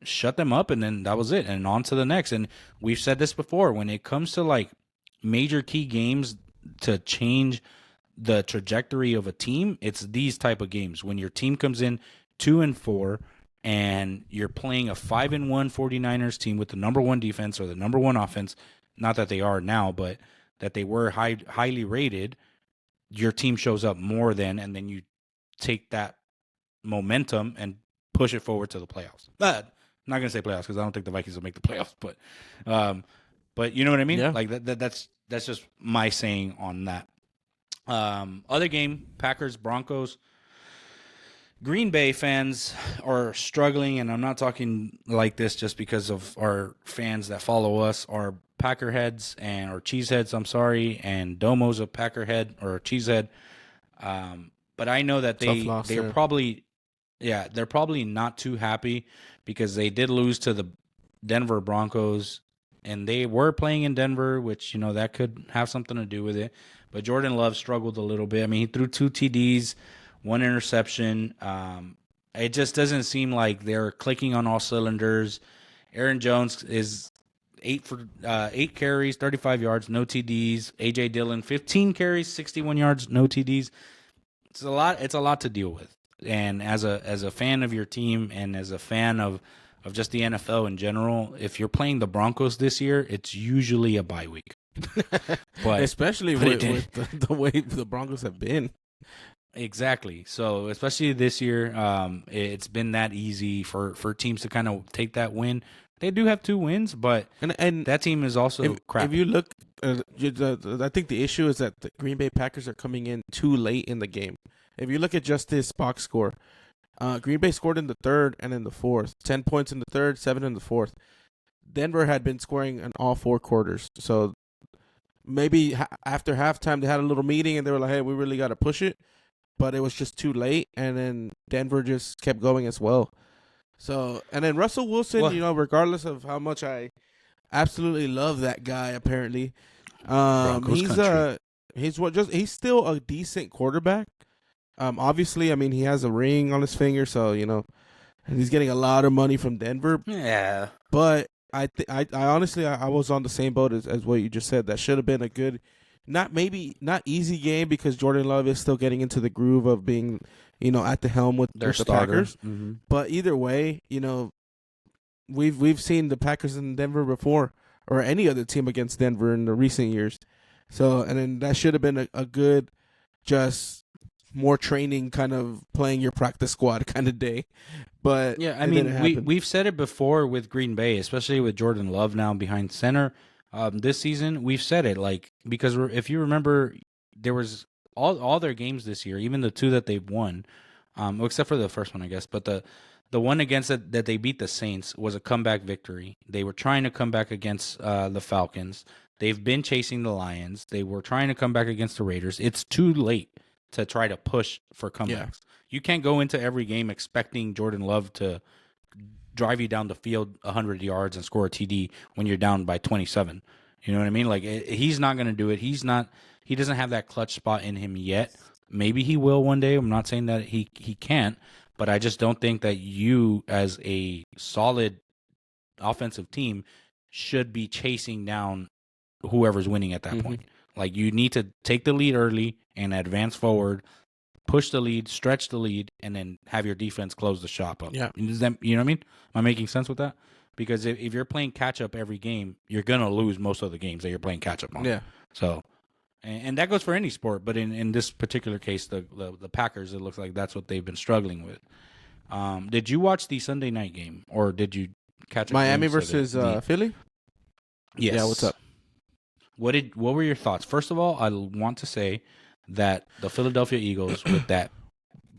shut them up, and then that was it. And on to the next. And we've said this before, when it comes to like major key games to change the trajectory of a team, it's these type of games. When your team comes in 2-4 and you're playing a 5-1 49ers team with the number one defense or the number one offense, not that they are now, but that they were highly rated, your team shows up more than, and then you take that momentum and push it forward to the playoffs. But I'm not going to say playoffs because I don't think the Vikings will make the playoffs, but you know what I mean? Yeah. Like that's just my saying on that. Other game, Packers, Broncos. Green Bay fans are struggling, and I'm not talking like this just because of our fans that follow us, are Packerheads or Cheeseheads, I'm sorry, and Domo's a Packerhead or a Cheesehead. But I know that they're probably not too happy because they did lose to the Denver Broncos, and they were playing in Denver, which, you know, that could have something to do with it. But Jordan Love struggled a little bit. I mean, he threw 2 TDs, 1 interception. It just doesn't seem like they're clicking on all cylinders. Aaron Jones is 8 carries, 35 yards, no TDs. AJ Dillon, 15 carries, 61 yards, no TDs. It's a lot to deal with. And as a fan of your team and as a fan of just the NFL in general, if you're playing the Broncos this year, it's usually a bye week. But especially with the way the Broncos have been. Exactly. So especially this year, it's been that easy for teams to kind of take that win. They do have 2 wins, but and that team is also crap. If you look, I think the issue is that the Green Bay Packers are coming in too late in the game. If you look at just this box score, Green Bay scored in the third and in the fourth. 10 points in the third, 7 in the fourth. Denver had been scoring in all 4 quarters. So maybe after halftime they had a little meeting and they were like, hey, we really got to push it. But it was just too late, and then Denver just kept going as well. So, and then Russell Wilson, regardless of how much I absolutely love that guy, apparently, he's still a decent quarterback. Obviously, I mean, he has a ring on his finger, so and he's getting a lot of money from Denver. Yeah, but I honestly was on the same boat as what you just said. That should have been a good. Not easy game because Jordan Love is still getting into the groove of being, at the helm with the Packers. Mm-hmm. But either way, we've seen the Packers in Denver before, or any other team against Denver in the recent years. So, and then that should have been a good, just more training, kind of playing your practice squad kind of day. But yeah, I mean, we've said it before with Green Bay, especially with Jordan Love now behind center. This season, we've said it, like, because if you remember, there was all their games this year, even the 2 that they've won, except for the first one, I guess. But the one against that they beat the Saints was a comeback victory. They were trying to come back against the Falcons. They've been chasing the Lions. They were trying to come back against the Raiders. It's too late to try to push for comebacks. Yeah. You can't go into every game expecting Jordan Love to drive you down the field 100 yards and score a TD when you're down by 27. You know what I mean? Like, he's not going to do it. He doesn't have that clutch spot in him yet. Maybe he will one day. I'm not saying that he can't, but I just don't think that you, as a solid offensive team, should be chasing down whoever's winning at that point. Like, you need to take the lead early and advance forward, push the lead, stretch the lead, and then have your defense close the shop up. Yeah. You know what I mean? Am I making sense with that? Because if you're playing catch-up every game, you're going to lose most of the games that you're playing catch-up on. Yeah. So, and that goes for any sport, but in this particular case, the Packers, it looks like that's what they've been struggling with. Did you watch the Sunday night game, or did you catch Miami versus Philly? Yes. Yeah, what's up? What were your thoughts? First of all, I want to say that the Philadelphia Eagles with that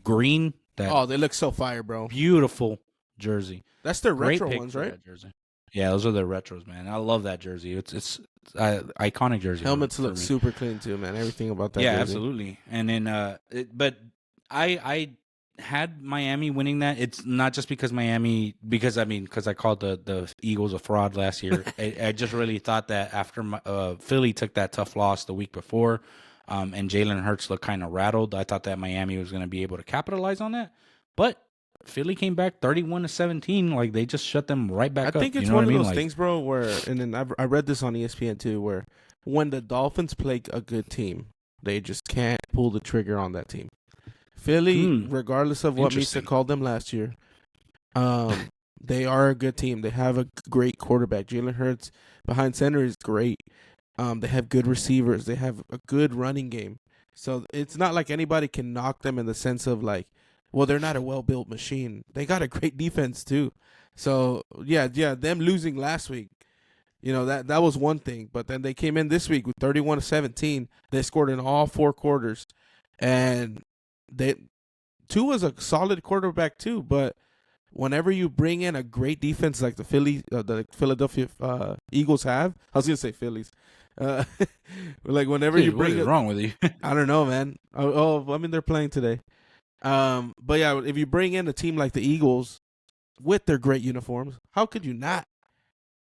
green, that Oh, they look so fire, bro. beautiful jersey. That's their Great retro pick ones, for right? that jersey. Yeah, those are the retros, man. I love that jersey. It's iconic jersey. Helmets for look me. super clean too, man. Everything about that Yeah, jersey. absolutely. And then, but I had Miami winning that. It's not just because because I called the Eagles a fraud last year. I just really thought that after Philly took that tough loss the week before, and Jalen Hurts looked kind of rattled, I thought that Miami was going to be able to capitalize on that. But Philly came back 31-17. Like, they just shut them right I back think up. You it's know one what I of mean? those Like, things, bro. Where and then I read this on ESPN too, where when the Dolphins play a good team, they just can't pull the trigger on that team. Philly, regardless of what Misa Interesting. called them last year, they are a good team. They have a great quarterback. Jalen Hurts behind center is great. They have good receivers. They have a good running game. So it's not like anybody can knock them in the sense of like, well, they're not a well-built machine. They got a great defense too. So yeah, them losing last week, that was one thing. But then they came in this week with 31-17. They scored in all four quarters, and Tua's a solid quarterback too. But whenever you bring in a great defense like the Philadelphia Eagles have, I was gonna say Phillies. Like whenever Dude, you what bring is wrong with you? I don't know, man. I mean they're playing today. But yeah, if you bring in a team like the Eagles with their great uniforms, how could you not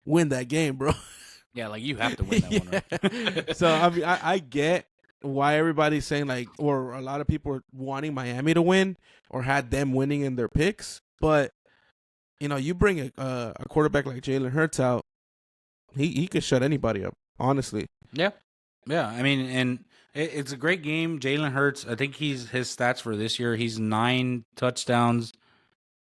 win that game, bro? Yeah, like, you have to win that one, right? So I mean, I get why everybody's saying like, or a lot of people are wanting Miami to win or had them winning in their picks, but you bring a quarterback like Jalen Hurts out, he could shut anybody up. Honestly, Yeah. Yeah. I mean, and it's a great game. Jalen Hurts, I think his stats for this year, he's 9 touchdowns,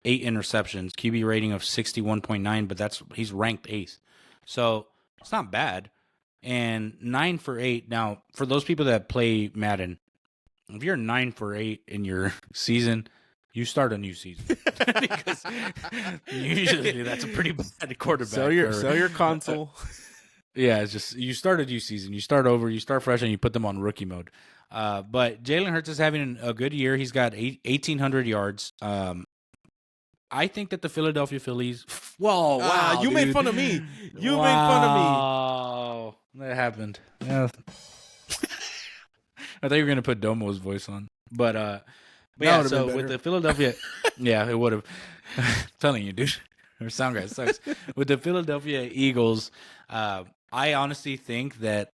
8 interceptions, QB rating of 61.9, but he's ranked 8th. So it's not bad. And 9 for 8. Now, for those people that play Madden, if you're 9 for 8 in your season, you start a new season. Because usually that's a pretty bad quarterback. sell your console. Yeah, it's just you start a new season. You start over. You start fresh, and you put them on rookie mode. But Jalen Hurts is having a good year. He's got 1,800 yards. I think that the Philadelphia Phillies. Whoa! Wow! You made fun of me. You made fun of me. Wow! That happened. Yeah. I thought you were gonna put Domo's voice on, but yeah. So with the Philadelphia, yeah, it would have. Telling you, dude. Our sound guy sucks. With the Philadelphia Eagles, I honestly think that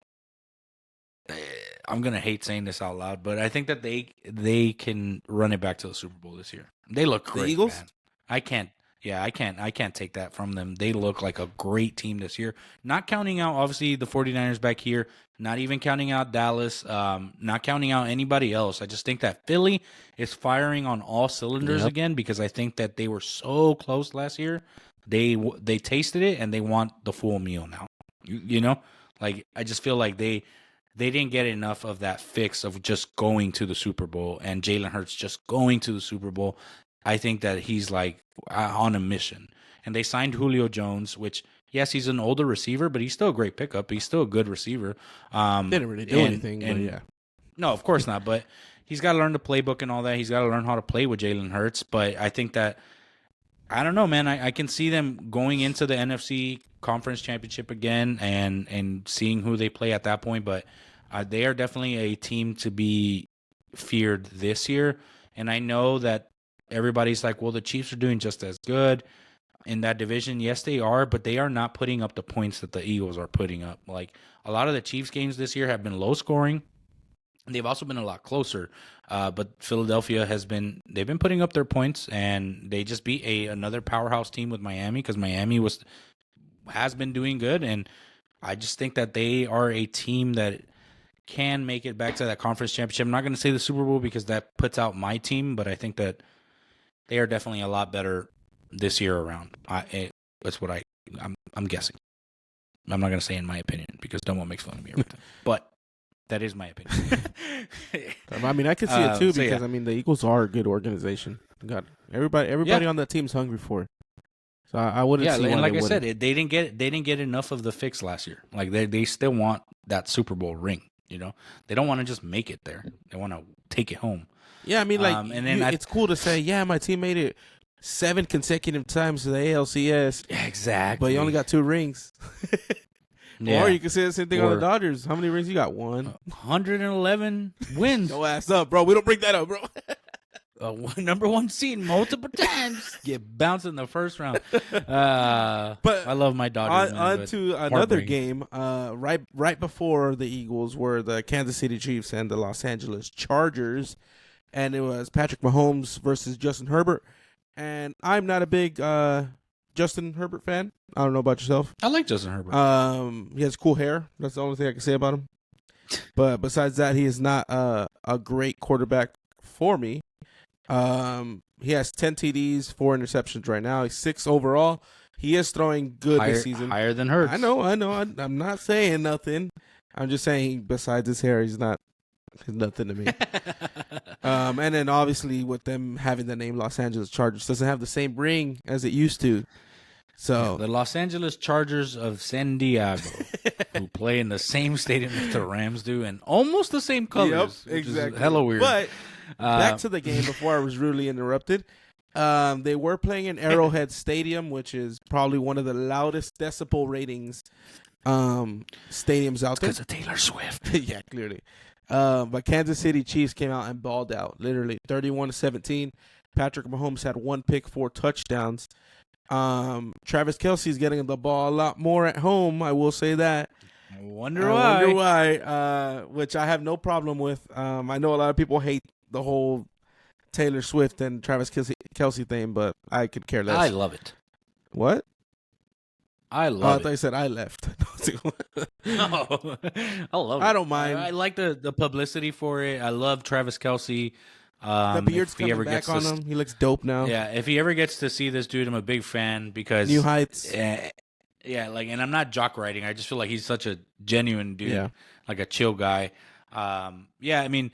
I'm gonna hate saying this out loud, but I think that they can run it back to the Super Bowl this year. They look great, the Eagles? man. I can't take that from them. They look like a great team this year. Not counting out obviously the 49ers back here, not even counting out Dallas, not counting out anybody else. I just think that Philly is firing on all cylinders again because I think that they were so close last year. They tasted it and they want the full meal now. You know? Like, I just feel like they didn't get enough of that fix of just going to the Super Bowl and Jalen Hurts just going to the Super Bowl. I think that he's like on a mission. And they signed Julio Jones, which, yes, he's an older receiver, but he's still a great pickup. He's still a good receiver. Didn't really do anything, but yeah. No, of course not. But he's got to learn the playbook and all that. He's got to learn how to play with Jalen Hurts. But I think that, I don't know, man. I can see them going into the NFC Conference Championship again and seeing who they play at that point. But they are definitely a team to be feared this year. And I know that everybody's like, well, the Chiefs are doing just as good in that division. Yes, they are, but they are not putting up the points that the Eagles are putting up. Like, a lot of the Chiefs games this year have been low scoring. They've also been a lot closer. But Philadelphia they've been putting up their points, and they just beat another powerhouse team with Miami because Miami has been doing good. And I just think that they are a team that can make it back to that conference championship. I'm not going to say the Super Bowl because that puts out my team, but I think that they are definitely a lot better this year around. That's what I'm guessing. I'm not going to say in my opinion because Domo makes fun of me every time. But that is my opinion. I mean, I can see it too because I mean the Eagles are a good organization. God, everybody on that team's hungry for it. So I wouldn't. Yeah, and like I said, they didn't get enough of the fix last year. Like they still want that Super Bowl ring. They don't want to just make it there; they want to take it home. Yeah, I mean, like, and then it's cool to say, yeah, my team made it 7 consecutive times to the ALCS, exactly, but you only got 2 rings. Yeah. Or you can say the same thing on the Or- Dodgers. How many rings you got? 1. 111 wins. Go ass up, bro. We don't bring that up, bro. Number 1 seed multiple times. Get bounced in the first round. But I love my Dodgers. On to another game. Right before the Eagles were the Kansas City Chiefs and the Los Angeles Chargers, and it was Patrick Mahomes versus Justin Herbert. And I'm not a big Justin Herbert fan. I don't know about yourself. I like Justin Herbert. He has cool hair. That's the only thing I can say about him. But besides that, he is not a great quarterback for me. He has 10 TDs, 4 interceptions right now. He's 6 overall. He is throwing good this season. Higher than Hurts. I know. I'm not saying nothing. I'm just saying, besides his hair, he's nothing to me. And then obviously with them having the name Los Angeles Chargers, doesn't have the same ring as it used to. So the Los Angeles Chargers of San Diego, who play in the same stadium that the Rams do, and almost the same colors. Yep, exactly. Hella weird. But back to the game before I was rudely interrupted. They were playing in Arrowhead Stadium, which is probably one of the loudest decibel ratings stadiums out there. Because of Taylor Swift. Yeah, clearly. But Kansas City Chiefs came out and balled out, literally 31-17. Patrick Mahomes had 1 pick, 4 touchdowns. Travis Kelce's getting the ball a lot more at home. I will say that. I wonder why. Which I have no problem with. I know a lot of people hate the whole Taylor Swift and Travis Kelce thing, but I could care less. I love it. What? I I love thought you said I left. No, I love it. I don't mind. I like the publicity for it. I love Travis Kelce. The beard's if he ever coming back gets on him. He looks dope now. Yeah, if he ever gets to see this dude, I'm a big fan because New heights. Yeah, like, and I'm not jock riding. I just feel like he's such a genuine dude, Yeah. like a chill guy. Yeah, I mean,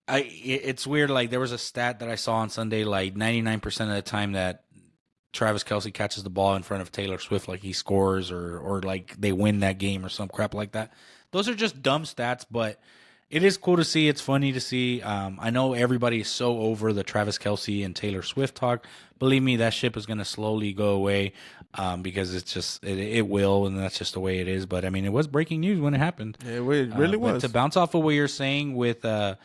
it's weird. Like, there was a stat that I saw on Sunday, like 99% of the time that Travis Kelce catches the ball in front of Taylor Swift, like he scores or like they win that game or some crap like that. Those are just dumb stats, but it is cool to see. It's funny to see. I know everybody is so over the Travis Kelce and Taylor Swift talk. Believe me, that ship is going to slowly go away because it's just it will, and that's just the way it is. But I mean, it was breaking news when it happened. It really was. To bounce off of what you're saying with the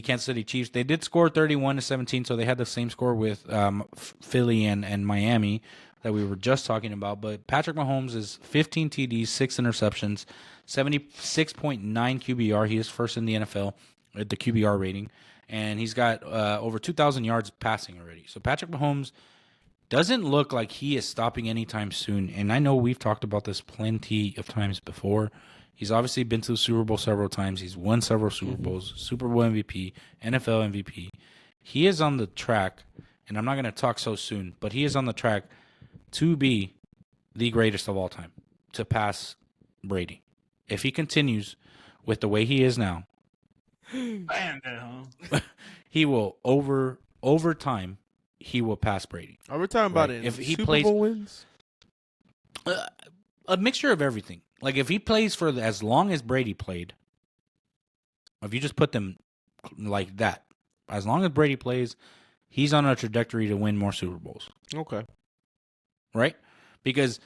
Kansas City Chiefs, they did score 31-17, so they had the same score with Philly and Miami that we were just talking about. But Patrick Mahomes is 15 TDs, 6 interceptions, 76.9 QBR. He is first in the NFL at the QBR rating, and he's got over 2,000 yards passing already. So Patrick Mahomes doesn't look like he is stopping anytime soon. And I know we've talked about this plenty of times before. He's obviously been to the Super Bowl several times. He's won several Super Bowls, Super Bowl MVP, NFL MVP. He is on the track, and I'm not going to talk so soon, but he is on the track to be the greatest of all time, to pass Brady. If he continues with the way he is now, he will over time, he will pass Brady. Are we talking about it? If he Super plays Bowl wins? A mixture of everything. Like if he plays for as long as Brady played, if you just put them like that, as long as Brady plays, he's on a trajectory to win more Super Bowls. Okay. Right? Because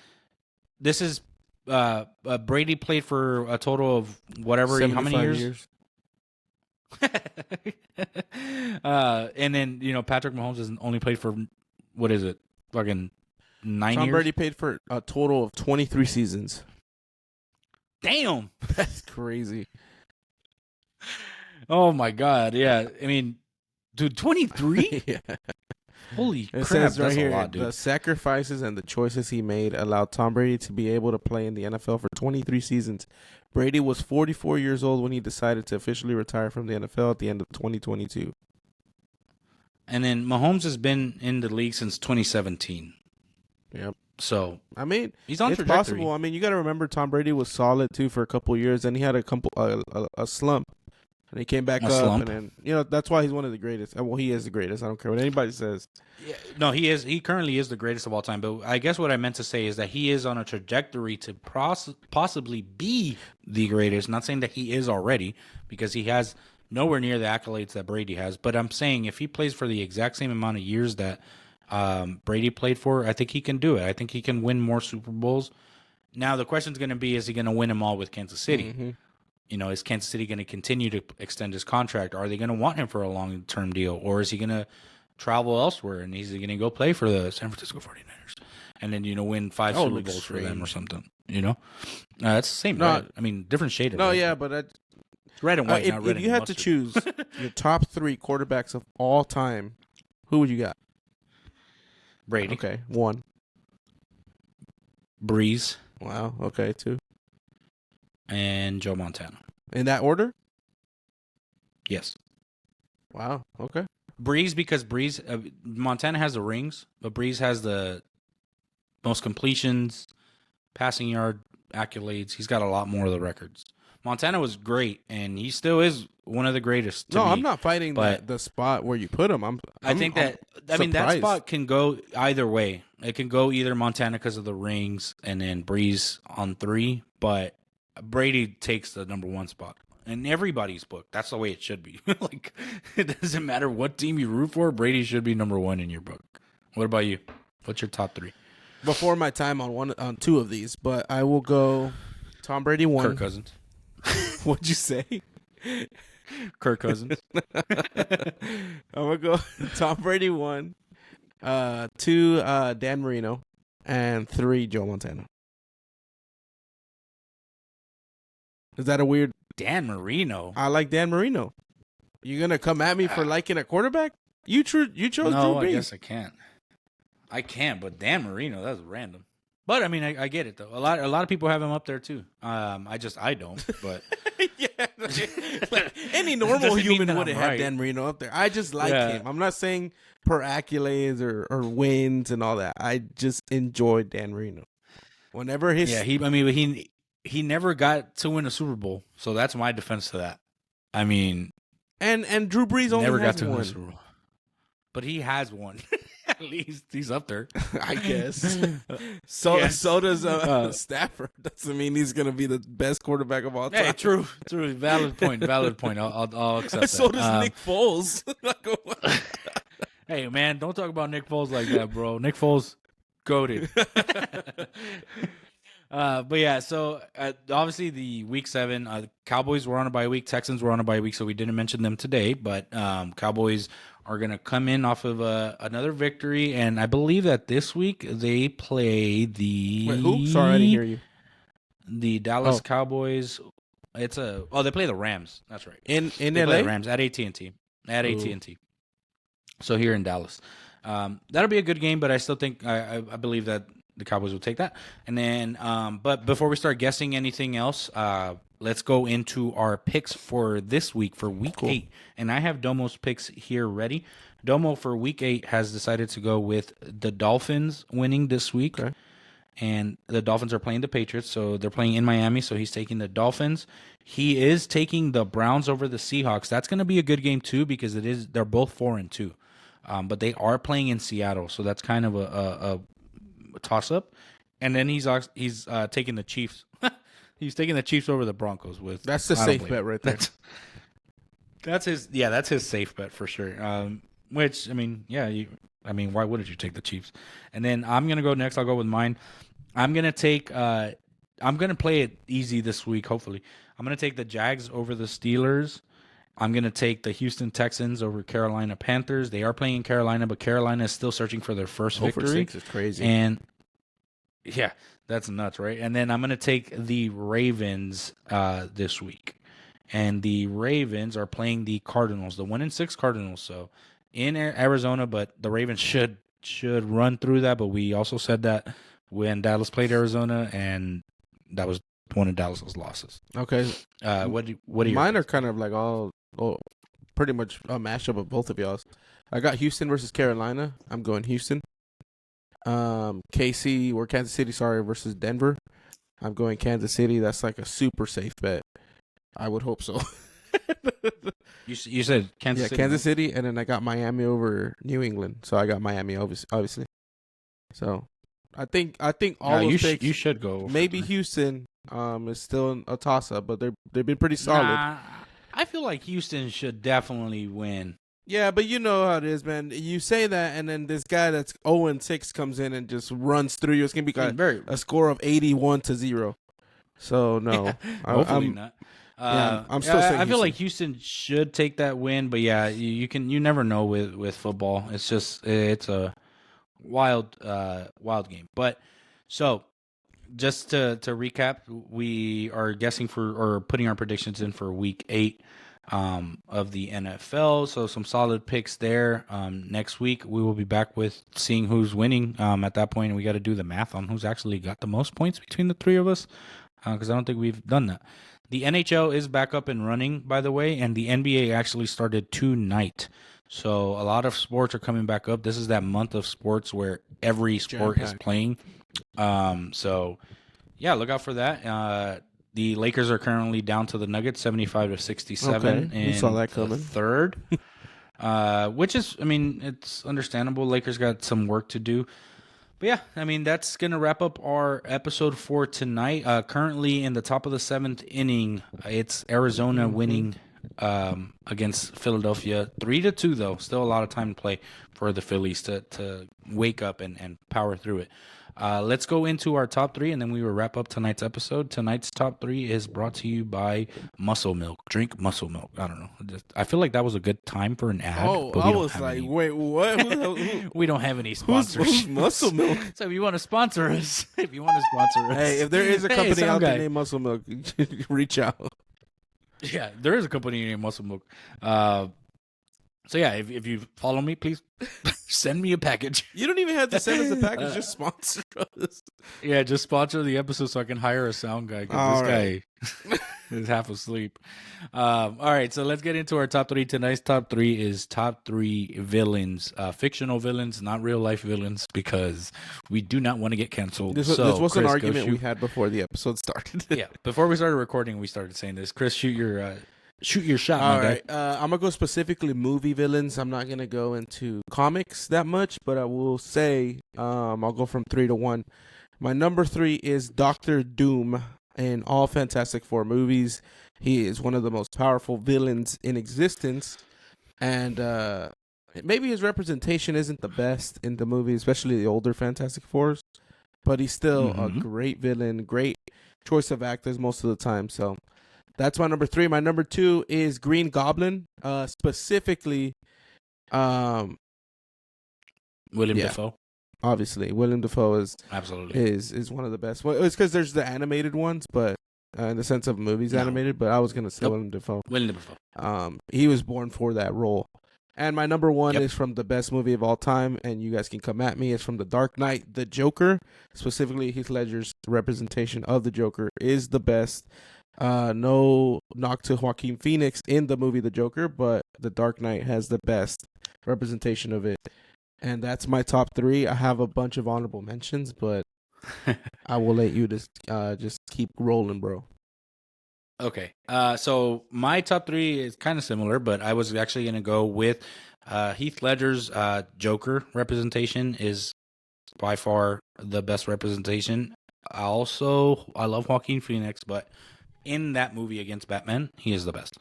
this is Brady played for a total of whatever, how many years? And then, Patrick Mahomes has only played for, what is it? Fucking 9 years? Tom Brady paid for a total of 23 seasons. Damn. That's crazy. Oh, my God. Yeah. I mean, dude, 23? Yeah. Holy It crap. says right That's here, a lot, dude. the sacrifices and the choices he made allowed Tom Brady to be able to play in the NFL for 23 seasons. Brady was 44 years old when he decided to officially retire from the NFL at the end of 2022. And then Mahomes has been in the league since 2017. Yep. So, I mean, he's on it's trajectory. possible. I mean, you got to remember Tom Brady was solid too for a couple years, and he had a slump. And he came back A up, slump. and then that's why he's one of the greatest. Well, he is the greatest. I don't care what anybody says. Yeah, no, he is. He currently is the greatest of all time. But I guess what I meant to say is that he is on a trajectory to possibly be the greatest. Not saying that he is already, because he has nowhere near the accolades that Brady has. But I'm saying if he plays for the exact same amount of years that Brady played for, I think he can do it. I think he can win more Super Bowls. Now the question is going to be: is he going to win them all with Kansas City? Mm-hmm. Is Kansas City going to continue to extend his contract? Are they going to want him for a long-term deal, or is he going to travel elsewhere and he's going to go play for the San Francisco 49ers and then win 5 Super Bowls for them or something? That's the same, right? I mean, different shade of No, red. yeah, but It's red and white, not red if and you had mustard. to choose your top 3 quarterbacks of all time, who would you got? Brady. Okay, 1. Breeze. Wow. Okay, 2. And Joe Montana. In that order? Yes. Wow. Okay. Breeze, because Montana has the rings, but Breeze has the most completions, passing yard accolades. He's got a lot more of the records. Montana was great, and he still is one of the greatest. To me. I'm not fighting the spot where you put him. I think that spot can go either way. It can go either Montana because of the rings, and then Breeze on 3. But Brady takes the number 1 spot in everybody's book. That's the way it should be. Like, it doesn't matter what team you root for. Brady should be number 1 in your book. What about you? What's your top 3? Before my time on 2 of these, but I will go Tom Brady 1. Kirk Cousins. What'd you say? Kirk Cousins. I'm gonna go Tom Brady 1, 2 Dan Marino, and 3 Joe Montana. Is that a weird? Dan Marino. I like Dan Marino. You gonna come at me for liking a quarterback? You chose Drew Brees. I guess I can't. I can't, but Dan Marino, that's random. But I mean, I get it though. A lot of people have him up there too. I don't. But yeah, like, any normal human would have had right. Dan Marino up there. I just like him. I'm not saying per accolades or wins and all that. I just enjoy Dan Marino. Whenever he never got to win a Super Bowl, so that's my defense to that. I mean, and Drew Brees only never has got to one. win a Super Bowl, but he has one. At least he's up there, I guess. So does Stafford. Doesn't mean he's gonna be the best quarterback of all time. Hey, true. Valid point. I'll accept that. So does Nick Foles. Hey man, don't talk about Nick Foles like that, bro. Nick Foles, goated. But yeah, so obviously the week 7, Cowboys were on a bye week, Texans were on a bye week, so we didn't mention them today. But Cowboys are going to come in off of another victory, and I believe that this week they play the. Wait, who? Sorry, I didn't hear you. The Dallas Cowboys. They play the Rams. That's right. In they LA, play the Rams at AT&T. AT&T. So here in Dallas, that'll be a good game, but I still think I believe that the Cowboys will take that. And then, but before we start guessing anything else, let's go into our picks for this week, for week 8. And I have Domo's picks here ready. Domo for week 8 has decided to go with the Dolphins winning this week. Okay. And the Dolphins are playing the Patriots, so they're playing in Miami, so he's taking the Dolphins. He is taking the Browns over the Seahawks. That's going to be a good game too, because they're both 4-2. But they are playing in Seattle, so that's kind of a toss-up. And then he's taking the Chiefs. He's taking the Chiefs over the Broncos. That's the safe bet right there. That's his safe bet for sure. Which, I mean, why wouldn't you take the Chiefs? And then I'm gonna go next. I'll go with mine. I'm gonna play it easy this week. Hopefully, I'm gonna take the Jags over the Steelers. I'm gonna take the Houston Texans over Carolina Panthers. They are playing in Carolina, but Carolina is still searching for their first victory. 0-6 is crazy. And yeah, that's nuts, right? And then I'm going to take the Ravens this week. And the Ravens are playing the Cardinals, the 1-6 Cardinals. So in Arizona, but the Ravens should run through that. But we also said that when Dallas played Arizona, and that was one of Dallas's losses. Okay. What are your mine are kind of like pretty much a mashup of both of y'all's. I got Houston versus Carolina. I'm going Houston. Kansas City, versus Denver. I'm going Kansas City. That's like a super safe bet. I would hope so. You said Kansas City. Kansas Right? City, and then I got Miami over New England. So I got Miami, obviously. So I think all those picks. You should go. Maybe Houston is still a toss up, but they've been pretty solid. Nah, I feel like Houston should definitely win. Yeah, but you know how it is, man. You say that, and then this guy that's 0-6 comes in and just runs through you. It's gonna be a score of 81-0. So no, hopefully not. I'm still saying I feel like Houston should take that win, but yeah, you never know with football. It's a wild game. But so just to recap, we are guessing or putting our predictions in for week 8 of the NFL. So some solid picks there. Next week we will be back with seeing who's winning. At that point, we got to do the math on who's actually got the most points between the three of us, because I don't think we've done that. The NHL is back up and running, by the way, and the NBA actually started tonight. So a lot of sports are coming back up. This is that month of sports where every sport is playing. So yeah, look out for that. The Lakers are currently down to the Nuggets, 75-67. Okay. You saw that coming. Third, which is, I mean, it's understandable. Lakers got some work to do. But yeah, I mean, that's going to wrap up our episode for tonight. Currently in the top of the 7th inning, it's Arizona winning against Philadelphia 3-2, though. Still a lot of time to play for the Phillies to wake up and power through it. Let's go into our top 3, and then we will wrap up tonight's episode. Tonight's top 3 is brought to you by Muscle Milk. Drink Muscle Milk. I don't know. I feel like that was a good time for an ad. Oh, but I was like, wait, what? We don't have any sponsors. Who's Muscle Milk? So if you want to sponsor us, Hey, if there is a company out there named Muscle Milk, reach out. Yeah, there is a company named Muscle Milk. So yeah, if you follow me, please send me a package. You don't even have to send us a package; just sponsor us. Yeah, just sponsor the episode so I can hire a sound guy. Because this guy is half asleep. All right, so let's get into our top 3. Tonight's top 3 is top 3 villains, fictional villains, not real life villains, because we do not want to get canceled. This was an argument we had before the episode started. Yeah, before we started recording, we started saying this. Chris, shoot your shot. All right, I'm gonna go specifically movie villains. I'm not gonna go into comics that much, but I will say I'll go from 3 to 1. My number 3 is Doctor Doom in all Fantastic Four movies. He is one of the most powerful villains in existence, and maybe his representation isn't the best in the movie, especially the older Fantastic Fours, but he's still a great villain, great choice of actors most of the time. So that's my number 3. My number 2 is Green Goblin, specifically William Dafoe. Obviously, William Dafoe is one of the best. Well, it's because there's the animated ones, but in the sense of movies animated. But I was gonna say William Dafoe. William Dafoe. He was born for that role. And my number 1 is from the best movie of all time, and you guys can come at me. It's from The Dark Knight, The Joker. Specifically, Heath Ledger's representation of the Joker is the best. No knock to Joaquin Phoenix in the movie The Joker, but The Dark Knight has the best representation of it. And that's my top 3. I have a bunch of honorable mentions, but I will let you just keep rolling, bro. Okay. So my top 3 is kind of similar, but I was actually going to go with Heath Ledger's Joker representation is by far the best representation. I love Joaquin Phoenix, but in that movie against Batman, he is the best.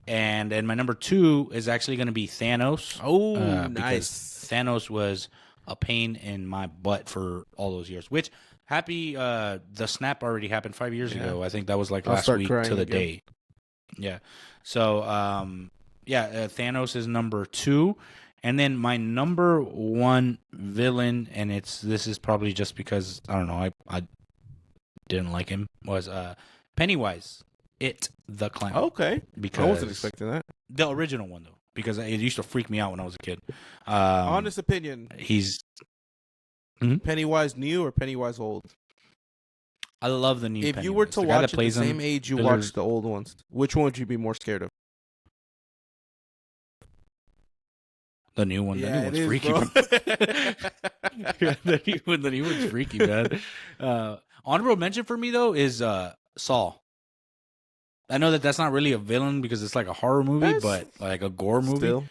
And then my number 2 is actually going to be Thanos. Oh, nice. Because Thanos was a pain in my butt for all those years. Which, the snap already happened 5 years ago. I think that was like last week to the day. Yeah. So, Thanos is number 2. And then my number 1 villain, and this is probably just because, I don't know, I didn't like him, was Pennywise. The Clown. Okay. Because I wasn't expecting that. The original one, though, because it used to freak me out when I was a kid. Honest opinion. He's Pennywise new or Pennywise old? I love the new If Pennywise. You were to watch at the same age you watched the old ones, which one would you be more scared of? The new one. Yeah, the new one's freaky. The new one's freaky, man. Honorable mention for me, though, is Saw. I know that that's not really a villain because it's like a horror movie, That's but like a gore movie. still.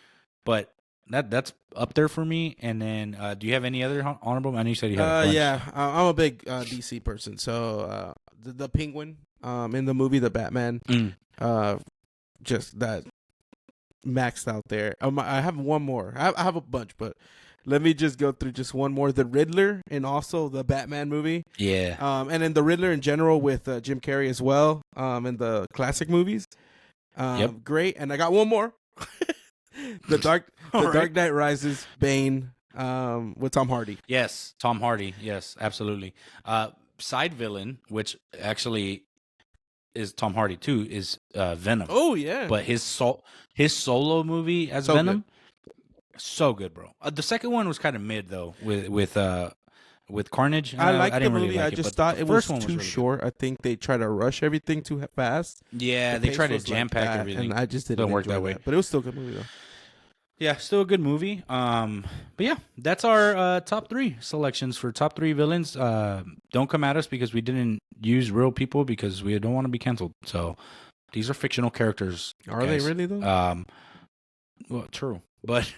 But that's up there for me. And then, do you have any other honorable? I know you said you had a bunch. Yeah, I'm a big DC person. So the Penguin in the movie The Batman, just that maxed out there. I have one more. I have a bunch, but let me just go through just one more. The Riddler and also the Batman movie. Yeah. And then the Riddler in general with Jim Carrey as well. In the classic movies. Yep. Great. And I got one more. the Dark Knight Rises Bane with Tom Hardy. Yes, Tom Hardy. Yes, absolutely. Side villain, which actually is Tom Hardy too, is Venom. Oh yeah. But his solo movie as So Venom, so good, bro. The second one was kind of mid though, with Carnage. I liked the didn't movie. really like I just it, thought the it was first one too really good. short. I think they try to rush everything too fast. Yeah, The they try to pace was jam pack that, everything. and I just didn't Doesn't work enjoy that way. But it was still a good movie though. Yeah, still a good movie. But yeah, that's our top 3 selections for top 3 villains. Don't come at us because we didn't use real people because we don't want to be canceled. So these are fictional characters. Are they really though? Well, true. But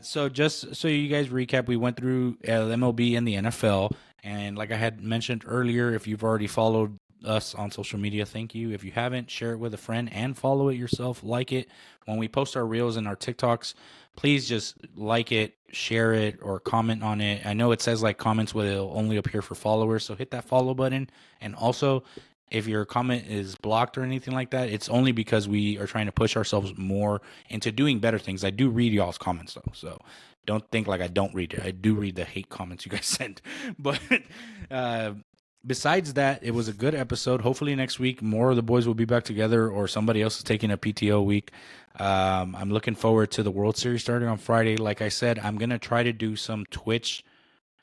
so just so you guys recap, we went through MLB and the NFL, and like I had mentioned earlier, if you've already followed us on social media, thank you. If you haven't, share it with a friend and follow it yourself. Like it. When we post our reels and our TikToks, please just like it, share it, or comment on it. I know it says like comments will only appear for followers, so hit that follow button. And also, if your comment is blocked or anything like that, it's only because we are trying to push ourselves more into doing better things. I do read y'all's comments though, so don't think like I don't read it. I do read the hate comments you guys send. But besides that, it was a good episode. Hopefully next week more of the boys will be back together, or somebody else is taking a PTO week. I'm looking forward to the World Series starting on Friday. Like I said, I'm gonna try to do some Twitch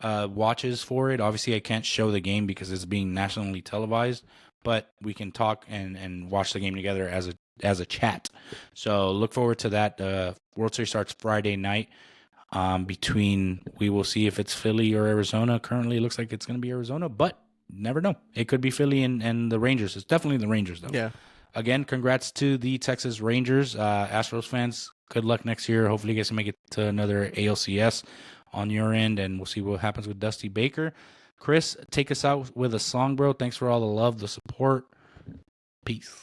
watches for it. Obviously, I can't show the game because it's being nationally televised, but we can talk and watch the game together as a chat. So look forward to that. World Series starts Friday night. We will see if it's Philly or Arizona. Currently, it looks like it's going to be Arizona, but never know. It could be Philly and the Rangers. It's definitely the Rangers, though. Yeah. Again, congrats to the Texas Rangers. Astros fans, good luck next year. Hopefully, you guys can make it to another ALCS on your end, and we'll see what happens with Dusty Baker. Chris, take us out with a song, bro. Thanks for all the love, the support. Peace.